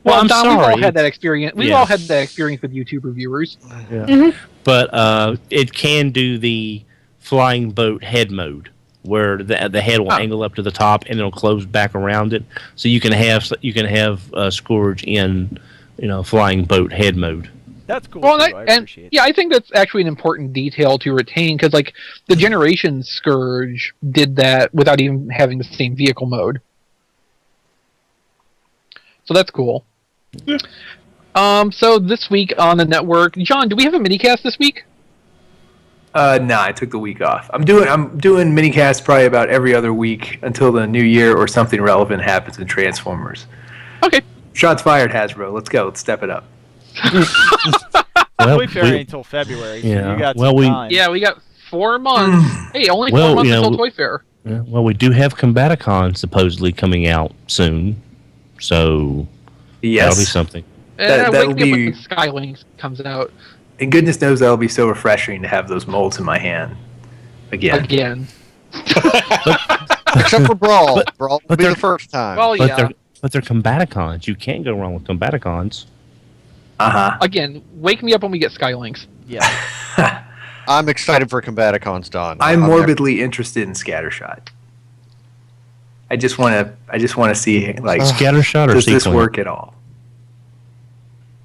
[SPEAKER 1] Well,
[SPEAKER 2] I'm
[SPEAKER 1] Tom,
[SPEAKER 2] sorry.
[SPEAKER 1] we've all had that experience. We've all had that experience with YouTube reviewers.
[SPEAKER 2] Yeah.
[SPEAKER 7] Mm-hmm.
[SPEAKER 2] But it can do the flying boat head mode, where the head will angle up to the top and it'll close back around it, so you can have Scourge in flying boat head mode.
[SPEAKER 5] That's cool.
[SPEAKER 1] Well,
[SPEAKER 5] too. I appreciate
[SPEAKER 1] I think that's actually an important detail to retain, because like the Generation Scourge did that without even having the same vehicle mode. So that's cool.
[SPEAKER 3] Yeah.
[SPEAKER 1] So this week on the network, John, do we have a minicast this week?
[SPEAKER 6] Nah, I took the week off. I'm doing minicasts probably about every other week until the new year or something relevant happens in Transformers.
[SPEAKER 1] Okay.
[SPEAKER 6] Shots fired, Hasbro. Let's go. Let's step it up.
[SPEAKER 5] Toy Fair ain't until February, so you got some time.
[SPEAKER 1] Yeah, we got 4 months. Hey, only 4 months until Toy Fair.
[SPEAKER 2] Yeah, well, we do have Combaticon supposedly coming out soon, so
[SPEAKER 6] Yes.
[SPEAKER 2] that'll be something.
[SPEAKER 6] That'll
[SPEAKER 1] Wake me up
[SPEAKER 6] be-
[SPEAKER 1] when Skylink comes out
[SPEAKER 6] And goodness knows that'll be so refreshing to have those molds in my hand again.
[SPEAKER 4] Except for Brawl. Brawl will
[SPEAKER 2] but
[SPEAKER 4] be the
[SPEAKER 2] they're-
[SPEAKER 4] first time.
[SPEAKER 1] Well, yeah.
[SPEAKER 2] But they're Combaticons. You can't go wrong with Combaticons.
[SPEAKER 1] Again, wake me up when we get Skylinks.
[SPEAKER 5] Yeah.
[SPEAKER 4] I'm excited for Combaticons, Don.
[SPEAKER 6] I'm morbidly interested in Scattershot. I just want to see like
[SPEAKER 2] Scattershot or
[SPEAKER 6] does this
[SPEAKER 2] C-clamp?
[SPEAKER 6] work at all?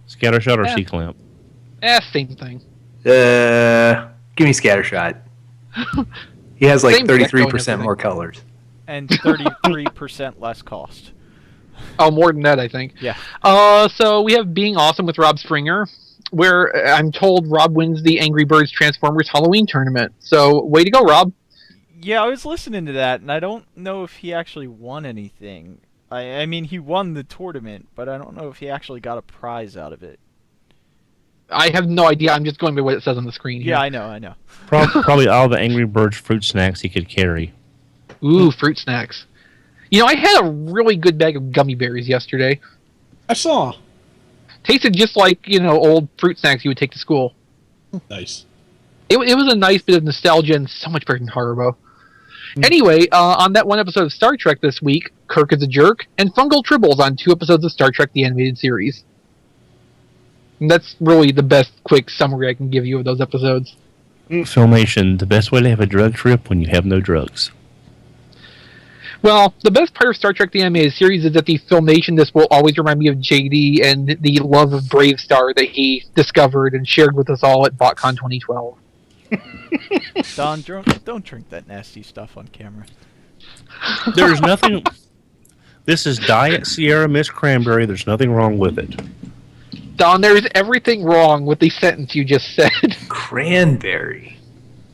[SPEAKER 2] Scattershot or
[SPEAKER 1] Yeah.
[SPEAKER 2] C-clamp?
[SPEAKER 1] Same thing.
[SPEAKER 6] Give me Scattershot. He has like
[SPEAKER 1] Same deck
[SPEAKER 6] 33%
[SPEAKER 1] going,
[SPEAKER 6] more colors.
[SPEAKER 5] And 33% less cost.
[SPEAKER 1] Oh, more than that, I think.
[SPEAKER 5] Yeah.
[SPEAKER 1] So we have Being Awesome with Rob Springer, where I'm told Rob wins the Angry Birds Transformers Halloween tournament. So, way to go, Rob.
[SPEAKER 5] Yeah, I was listening to that, and I don't know if he actually won anything. I mean, he won the tournament, but I don't know if he actually got a prize out of it.
[SPEAKER 1] I have no idea. I'm just going by what it says on the screen here.
[SPEAKER 5] Yeah, I know.
[SPEAKER 2] Probably all the Angry Birds fruit snacks he could carry.
[SPEAKER 1] Ooh, fruit snacks. I had a really good bag of gummy berries yesterday.
[SPEAKER 3] I saw.
[SPEAKER 1] Tasted just like, old fruit snacks you would take to school.
[SPEAKER 3] Nice.
[SPEAKER 1] It was a nice bit of nostalgia and so much better than Haribo. Anyway, on that one episode of Star Trek this week, Kirk is a jerk, and Fungal Tribbles on 2 episodes of Star Trek the Animated Series. And that's really the best quick summary I can give you of those episodes.
[SPEAKER 2] Filmation, the best way to have a drug trip when you have no drugs.
[SPEAKER 1] Well, the best part of Star Trek the Animated Series is that the Filmation this will always remind me of JD and the love of Brave Star that he discovered and shared with us all at BotCon 2012.
[SPEAKER 5] Don, don't drink that nasty stuff on camera.
[SPEAKER 2] There's nothing... This is Diet Sierra Mist Cranberry. There's nothing wrong with it.
[SPEAKER 1] Don, there's everything wrong with the sentence you just said.
[SPEAKER 6] Cranberry.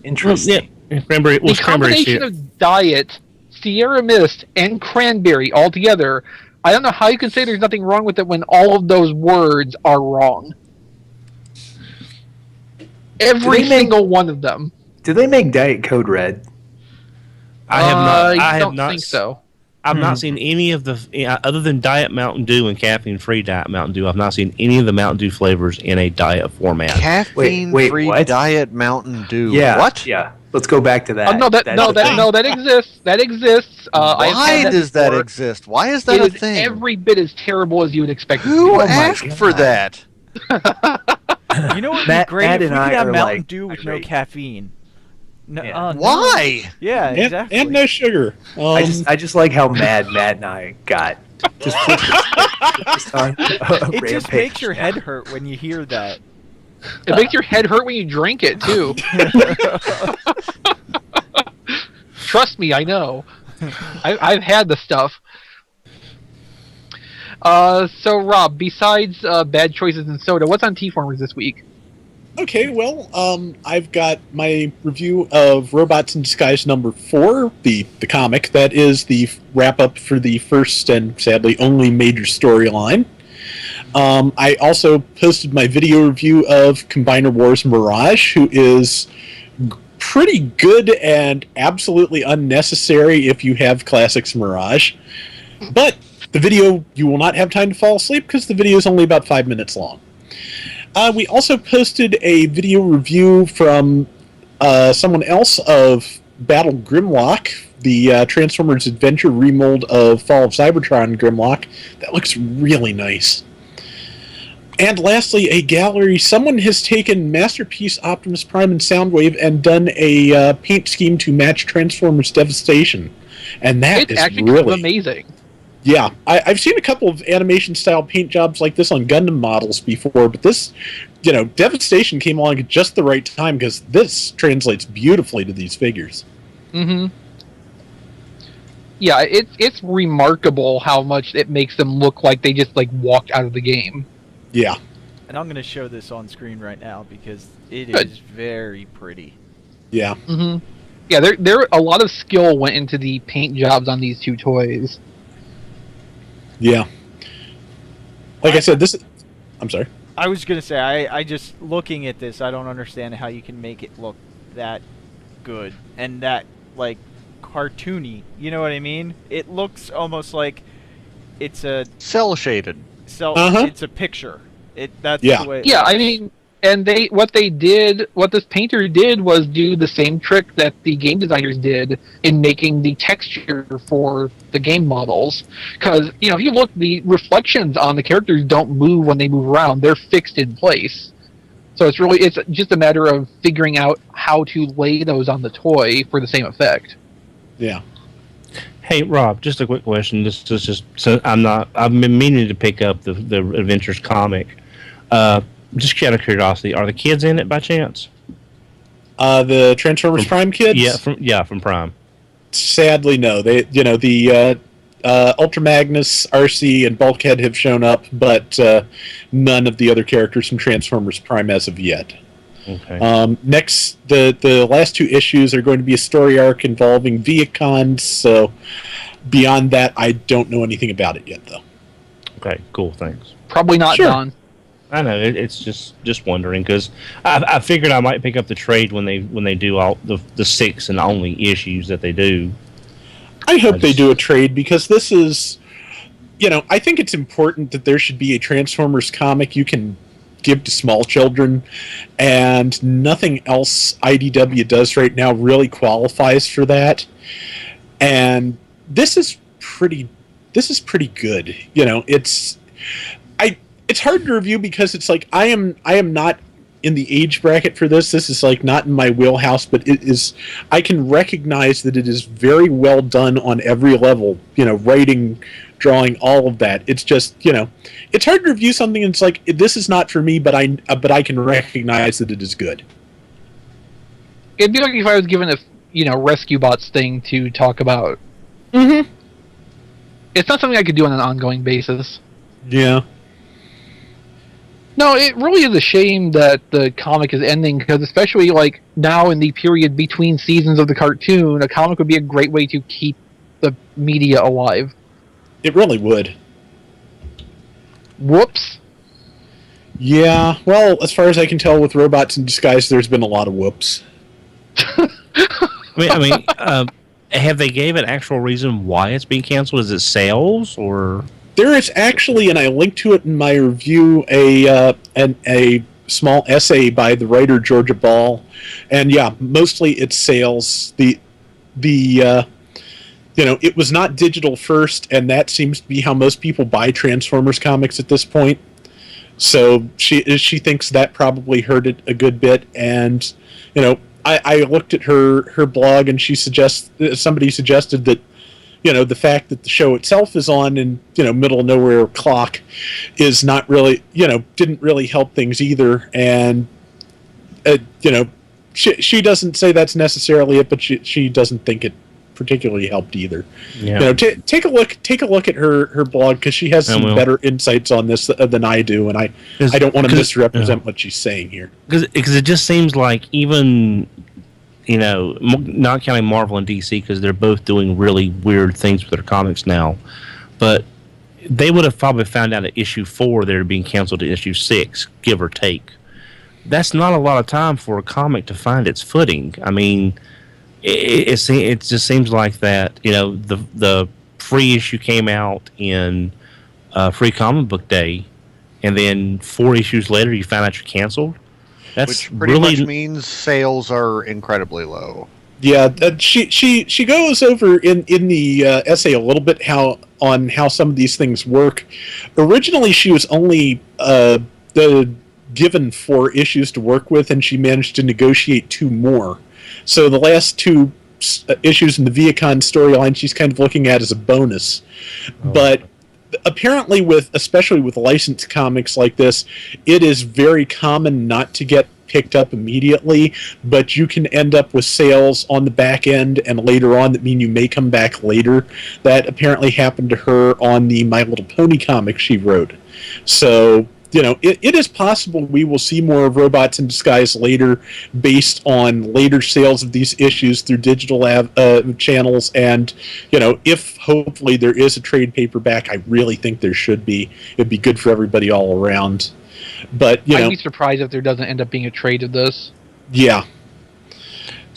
[SPEAKER 6] Interesting.
[SPEAKER 2] Yeah, cranberry.
[SPEAKER 1] The combination of Diet, Sierra Mist, and Cranberry all together, I don't know how you can say there's nothing wrong with it when all of those words are wrong. Every single one of them.
[SPEAKER 6] Do they make Diet Code Red?
[SPEAKER 1] I don't think so.
[SPEAKER 2] I've not seen any of the, other than Diet Mountain Dew and caffeine-free Diet Mountain Dew, I've not seen any of the Mountain Dew flavors in a diet format.
[SPEAKER 4] Caffeine-free Diet Mountain Dew.
[SPEAKER 6] Yeah.
[SPEAKER 4] What?
[SPEAKER 6] Yeah. Let's go back to that.
[SPEAKER 1] That exists. That exists.
[SPEAKER 4] Why does that exist? Why is that a thing?
[SPEAKER 1] Every bit as terrible as you would expect.
[SPEAKER 4] Who asked for that?
[SPEAKER 5] You know what would be great if we could have Mountain Dew with no caffeine. No,
[SPEAKER 4] why?
[SPEAKER 5] Yeah, exactly.
[SPEAKER 3] And no sugar.
[SPEAKER 6] I just like how mad Matt and I got.
[SPEAKER 5] It just makes your head hurt when you hear that.
[SPEAKER 1] It makes your head hurt when you drink it too. Trust me, I know. I've had the stuff. So Rob, besides bad choices in soda, what's on TFormers this week?
[SPEAKER 3] Okay, well, I've got my review of Robots in Disguise number 4, the comic. That is the wrap-up for the first and sadly only major storyline. I also posted my video review of Combiner Wars Mirage, who is pretty good and absolutely unnecessary if you have Classics Mirage. But the video, you will not have time to fall asleep because the video is only about 5 minutes long. We also posted a video review from someone else of Battle Grimlock, the Transformers Adventure remold of Fall of Cybertron Grimlock. That looks really nice. And lastly, a gallery. Someone has taken Masterpiece, Optimus Prime, and Soundwave and done a paint scheme to match Transformers Devastation. And that is
[SPEAKER 1] actually
[SPEAKER 3] really
[SPEAKER 1] amazing.
[SPEAKER 3] Yeah, I've seen a couple of animation-style paint jobs like this on Gundam models before, but this, Devastation came along at just the right time because this translates beautifully to these figures.
[SPEAKER 1] Mm-hmm. Yeah, it's remarkable how much it makes them look like they just walked out of the game.
[SPEAKER 3] Yeah.
[SPEAKER 5] And I'm going to show this on screen right now because it is very pretty.
[SPEAKER 3] Yeah.
[SPEAKER 1] Mm-hmm. Yeah, there a lot of skill went into the paint jobs on these two toys.
[SPEAKER 3] Yeah. Like I said, I'm sorry.
[SPEAKER 5] I was going to say, I just, looking at this, I don't understand how you can make it look that good and that, cartoony. You know what I mean? It looks almost like it's a...
[SPEAKER 4] Cel-shaded.
[SPEAKER 5] It's a picture. That's the way...
[SPEAKER 1] Yeah, I mean... And what this painter did was do the same trick that the game designers did in making the texture for the game models. Because, if you look, the reflections on the characters don't move when they move around. They're fixed in place. So it's just a matter of figuring out how to lay those on the toy for the same effect.
[SPEAKER 3] Yeah.
[SPEAKER 2] Hey, Rob, just a quick question. This is just, so I've been meaning to pick up the Adventures comic. Just out of curiosity, are the kids in it by chance?
[SPEAKER 3] The Transformers Prime kids?
[SPEAKER 2] From Prime.
[SPEAKER 3] Sadly, no. They, the Ultra Magnus, RC, and Bulkhead have shown up, but none of the other characters from Transformers Prime as of yet.
[SPEAKER 2] Okay.
[SPEAKER 3] Next, the last 2 issues are going to be a story arc involving Viacons. So beyond that, I don't know anything about it yet, though.
[SPEAKER 2] Okay. Cool. Thanks.
[SPEAKER 1] Probably not,
[SPEAKER 3] Sure.
[SPEAKER 1] Don.
[SPEAKER 2] I know it's just wondering because I figured I might pick up the trade when they do all the 6 and only issues that they do.
[SPEAKER 3] I hope they do a trade because this is, I think it's important that there should be a Transformers comic you can give to small children, and nothing else IDW does right now really qualifies for that. And this is pretty good. it's hard to review because it's like I am not in the age bracket for this. This is like not in my wheelhouse, but it is. I can recognize that it is very well done on every level. Writing, drawing, all of that. It's just it's hard to review something. And it's like this is not for me, but I can recognize that it is good.
[SPEAKER 1] It'd be like if I was given a Rescue Bots thing to talk about.
[SPEAKER 3] Mm-hmm.
[SPEAKER 1] It's not something I could do on an ongoing basis.
[SPEAKER 3] Yeah.
[SPEAKER 1] No, it really is a shame that the comic is ending, because especially like now in the period between seasons of the cartoon, a comic would be a great way to keep the media alive.
[SPEAKER 3] It really would.
[SPEAKER 1] Whoops.
[SPEAKER 3] Yeah, well, as far as I can tell with Robots in Disguise, there's been a lot of whoops.
[SPEAKER 2] Have they gave an actual reason why it's being canceled? Is it sales or?
[SPEAKER 3] There is actually, and I linked to it in my review, a small essay by the writer Georgia Ball, and yeah, mostly it's sales. The it was not digital first, and that seems to be how most people buy Transformers comics at this point. So she thinks that probably hurt it a good bit, and I looked at her blog, and somebody suggested that. The fact that the show itself is on in, middle of nowhere clock is not really, didn't really help things either. And, she doesn't say that's necessarily it, but she doesn't think it particularly helped either.
[SPEAKER 2] Yeah.
[SPEAKER 3] Take a look at her blog, because she has some better insights on this than I do. And I don't want to misrepresent what she's saying here.
[SPEAKER 2] Because it just seems like even... not counting Marvel and DC, because they're both doing really weird things with their comics now, but they would have probably found out at issue 4 they're being canceled to issue 6, give or take. That's not a lot of time for a comic to find its footing. I mean, it just seems like that. The free issue came out in Free Comic Book Day, and then 4 issues later you found out you're canceled.
[SPEAKER 4] Which pretty much means sales are incredibly low.
[SPEAKER 3] Yeah, she goes over in the essay a little bit on how some of these things work. Originally, she was only given 4 issues to work with, and she managed to negotiate 2 more. So the last 2 issues in the Viacom storyline, she's kind of looking at as a bonus. But apparently, especially with licensed comics like this, it is very common not to get picked up immediately, but you can end up with sales on the back end and later on that mean you may come back later. That apparently happened to her on the My Little Pony comic she wrote. So, it is possible we will see more of Robots in Disguise later based on later sales of these issues through digital channels. And, if hopefully there is a trade paperback, I really think there should be. It'd be good for everybody all around. But,
[SPEAKER 1] I'd be surprised if there doesn't end up being a trade of this.
[SPEAKER 3] Yeah.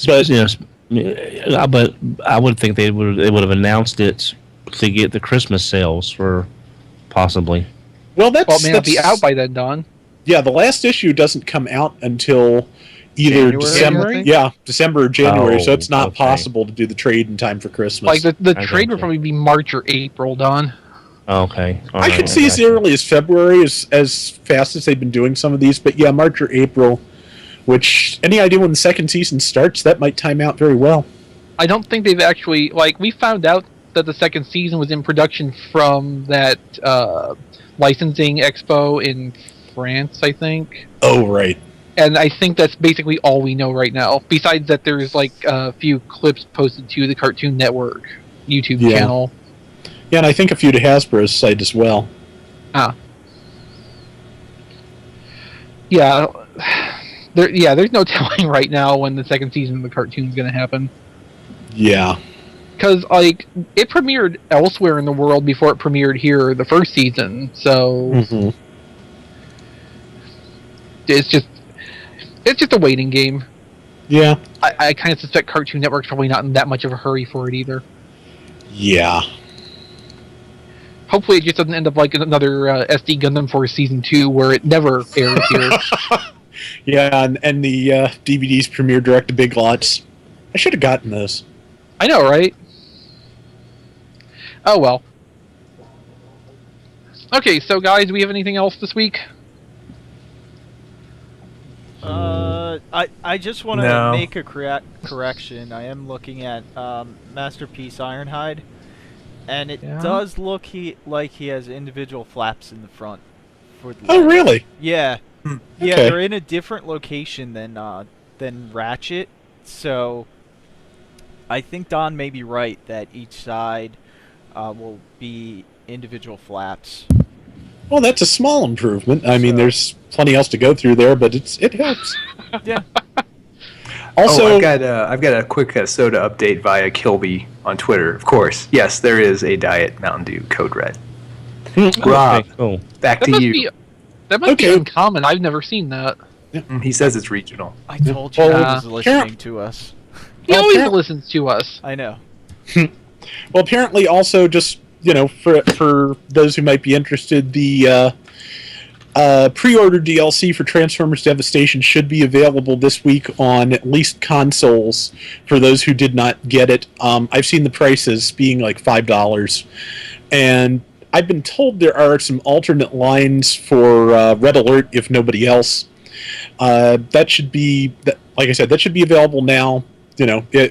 [SPEAKER 2] But, but I would think they would have announced it to get the Christmas sales for possibly.
[SPEAKER 3] Well, it
[SPEAKER 1] may not be out by then, Don.
[SPEAKER 3] Yeah, the last issue doesn't come out until either December or January, so it's not possible to do the trade in time for Christmas.
[SPEAKER 1] Like the trade would probably be March or April, Don.
[SPEAKER 2] Okay.
[SPEAKER 3] I could see as early as February, as fast as they've been doing some of these, but yeah, March or April, which, any idea when the second season starts? That might time out very well.
[SPEAKER 1] I don't think they've actually, we found out that the second season was in production from that licensing expo in France, I think.
[SPEAKER 3] Oh, right.
[SPEAKER 1] And I think that's basically all we know right now. Besides that, there's a few clips posted to the Cartoon Network YouTube channel.
[SPEAKER 3] Yeah, and I think a few to Hasbro's site as well.
[SPEAKER 1] Yeah. There's no telling right now when the second season of the cartoon's going to happen. Yeah. Because, it premiered elsewhere in the world before it premiered here the first season, so... Mm-hmm. It's just a waiting game. Yeah. I kind of suspect Cartoon Network's probably not in that much of a hurry for it either. Yeah. Hopefully it just doesn't end up like another SD Gundam Force Season 2 where it never airs here.
[SPEAKER 3] Yeah, and the DVDs premiere direct to Big Lots. I should have gotten those.
[SPEAKER 1] I know, right? Oh, well. Okay, so guys, do we have anything else this week?
[SPEAKER 5] I just want to
[SPEAKER 6] No.
[SPEAKER 5] make a correction. I am looking at Masterpiece Ironhide, and it
[SPEAKER 1] Yeah?
[SPEAKER 5] does look like he has individual flaps in the front. For the
[SPEAKER 3] Oh, really?
[SPEAKER 5] Yeah.
[SPEAKER 6] Hmm.
[SPEAKER 5] Yeah,
[SPEAKER 3] Okay.
[SPEAKER 5] they're in a different location than Ratchet, so I think Don may be right that each side will be individual flaps.
[SPEAKER 3] Well, that's a small improvement. I mean,
[SPEAKER 5] So-
[SPEAKER 3] there's plenty else to go through there, but it helps.
[SPEAKER 5] Yeah.
[SPEAKER 3] Also,
[SPEAKER 6] I've got a quick soda update via Kilby on Twitter. Of course, yes, there is a Diet Mountain Dew Code Red. Rob,
[SPEAKER 2] Okay, cool.
[SPEAKER 6] back
[SPEAKER 1] That
[SPEAKER 6] to
[SPEAKER 1] must
[SPEAKER 6] you.
[SPEAKER 1] be that must be
[SPEAKER 3] Okay.
[SPEAKER 1] uncommon. I've never seen that.
[SPEAKER 6] He says it's regional.
[SPEAKER 5] I told you
[SPEAKER 3] Well,
[SPEAKER 5] he was listening to us.
[SPEAKER 1] He
[SPEAKER 3] Well,
[SPEAKER 1] always
[SPEAKER 3] apparent-
[SPEAKER 1] listens to us.
[SPEAKER 5] I know.
[SPEAKER 3] well, apparently, also just for those who might be interested, the pre-order DLC for Transformers Devastation should be available this week on at least consoles for those who did not get it. I've seen the prices being like $5, and I've been told there are some alternate lines for Red Alert if nobody else. That should be, like I said, that should be available now.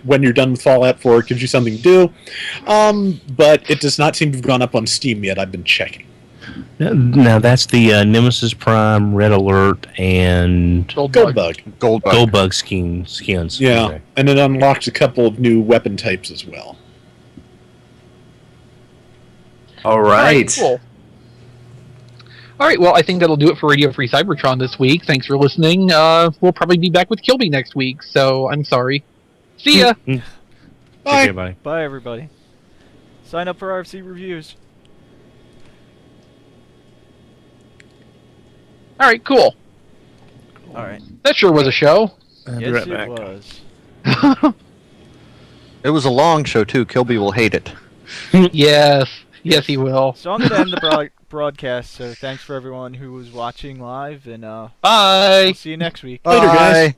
[SPEAKER 3] When you're done with Fallout 4, it gives you something to do. But it does not seem to have gone up on Steam yet. I've been checking.
[SPEAKER 2] Now that's the Nemesis Prime, Red Alert, and
[SPEAKER 3] Goldbug.
[SPEAKER 2] Goldbug skins.
[SPEAKER 3] Yeah,
[SPEAKER 2] Okay.
[SPEAKER 3] and it unlocks a couple of new weapon types as well.
[SPEAKER 6] All right.
[SPEAKER 1] Cool. All right, well, I think that'll do it for Radio Free Cybertron this week. Thanks for listening. We'll probably be back with Kilby next week, so I'm sorry. See ya!
[SPEAKER 2] Take
[SPEAKER 3] Bye.
[SPEAKER 2] care, buddy.
[SPEAKER 5] Bye, everybody. Sign up for RFC Reviews.
[SPEAKER 1] All right, cool.
[SPEAKER 5] All right.
[SPEAKER 1] That sure was a show.
[SPEAKER 5] Yes, it was.
[SPEAKER 4] It was a long show too. Kilby will hate it.
[SPEAKER 1] Yes, he will.
[SPEAKER 5] So I'm going to end the broadcast, so thanks for everyone who was watching live, and
[SPEAKER 1] Bye!
[SPEAKER 5] we'll see you next week.
[SPEAKER 3] Later, guys.
[SPEAKER 4] Bye.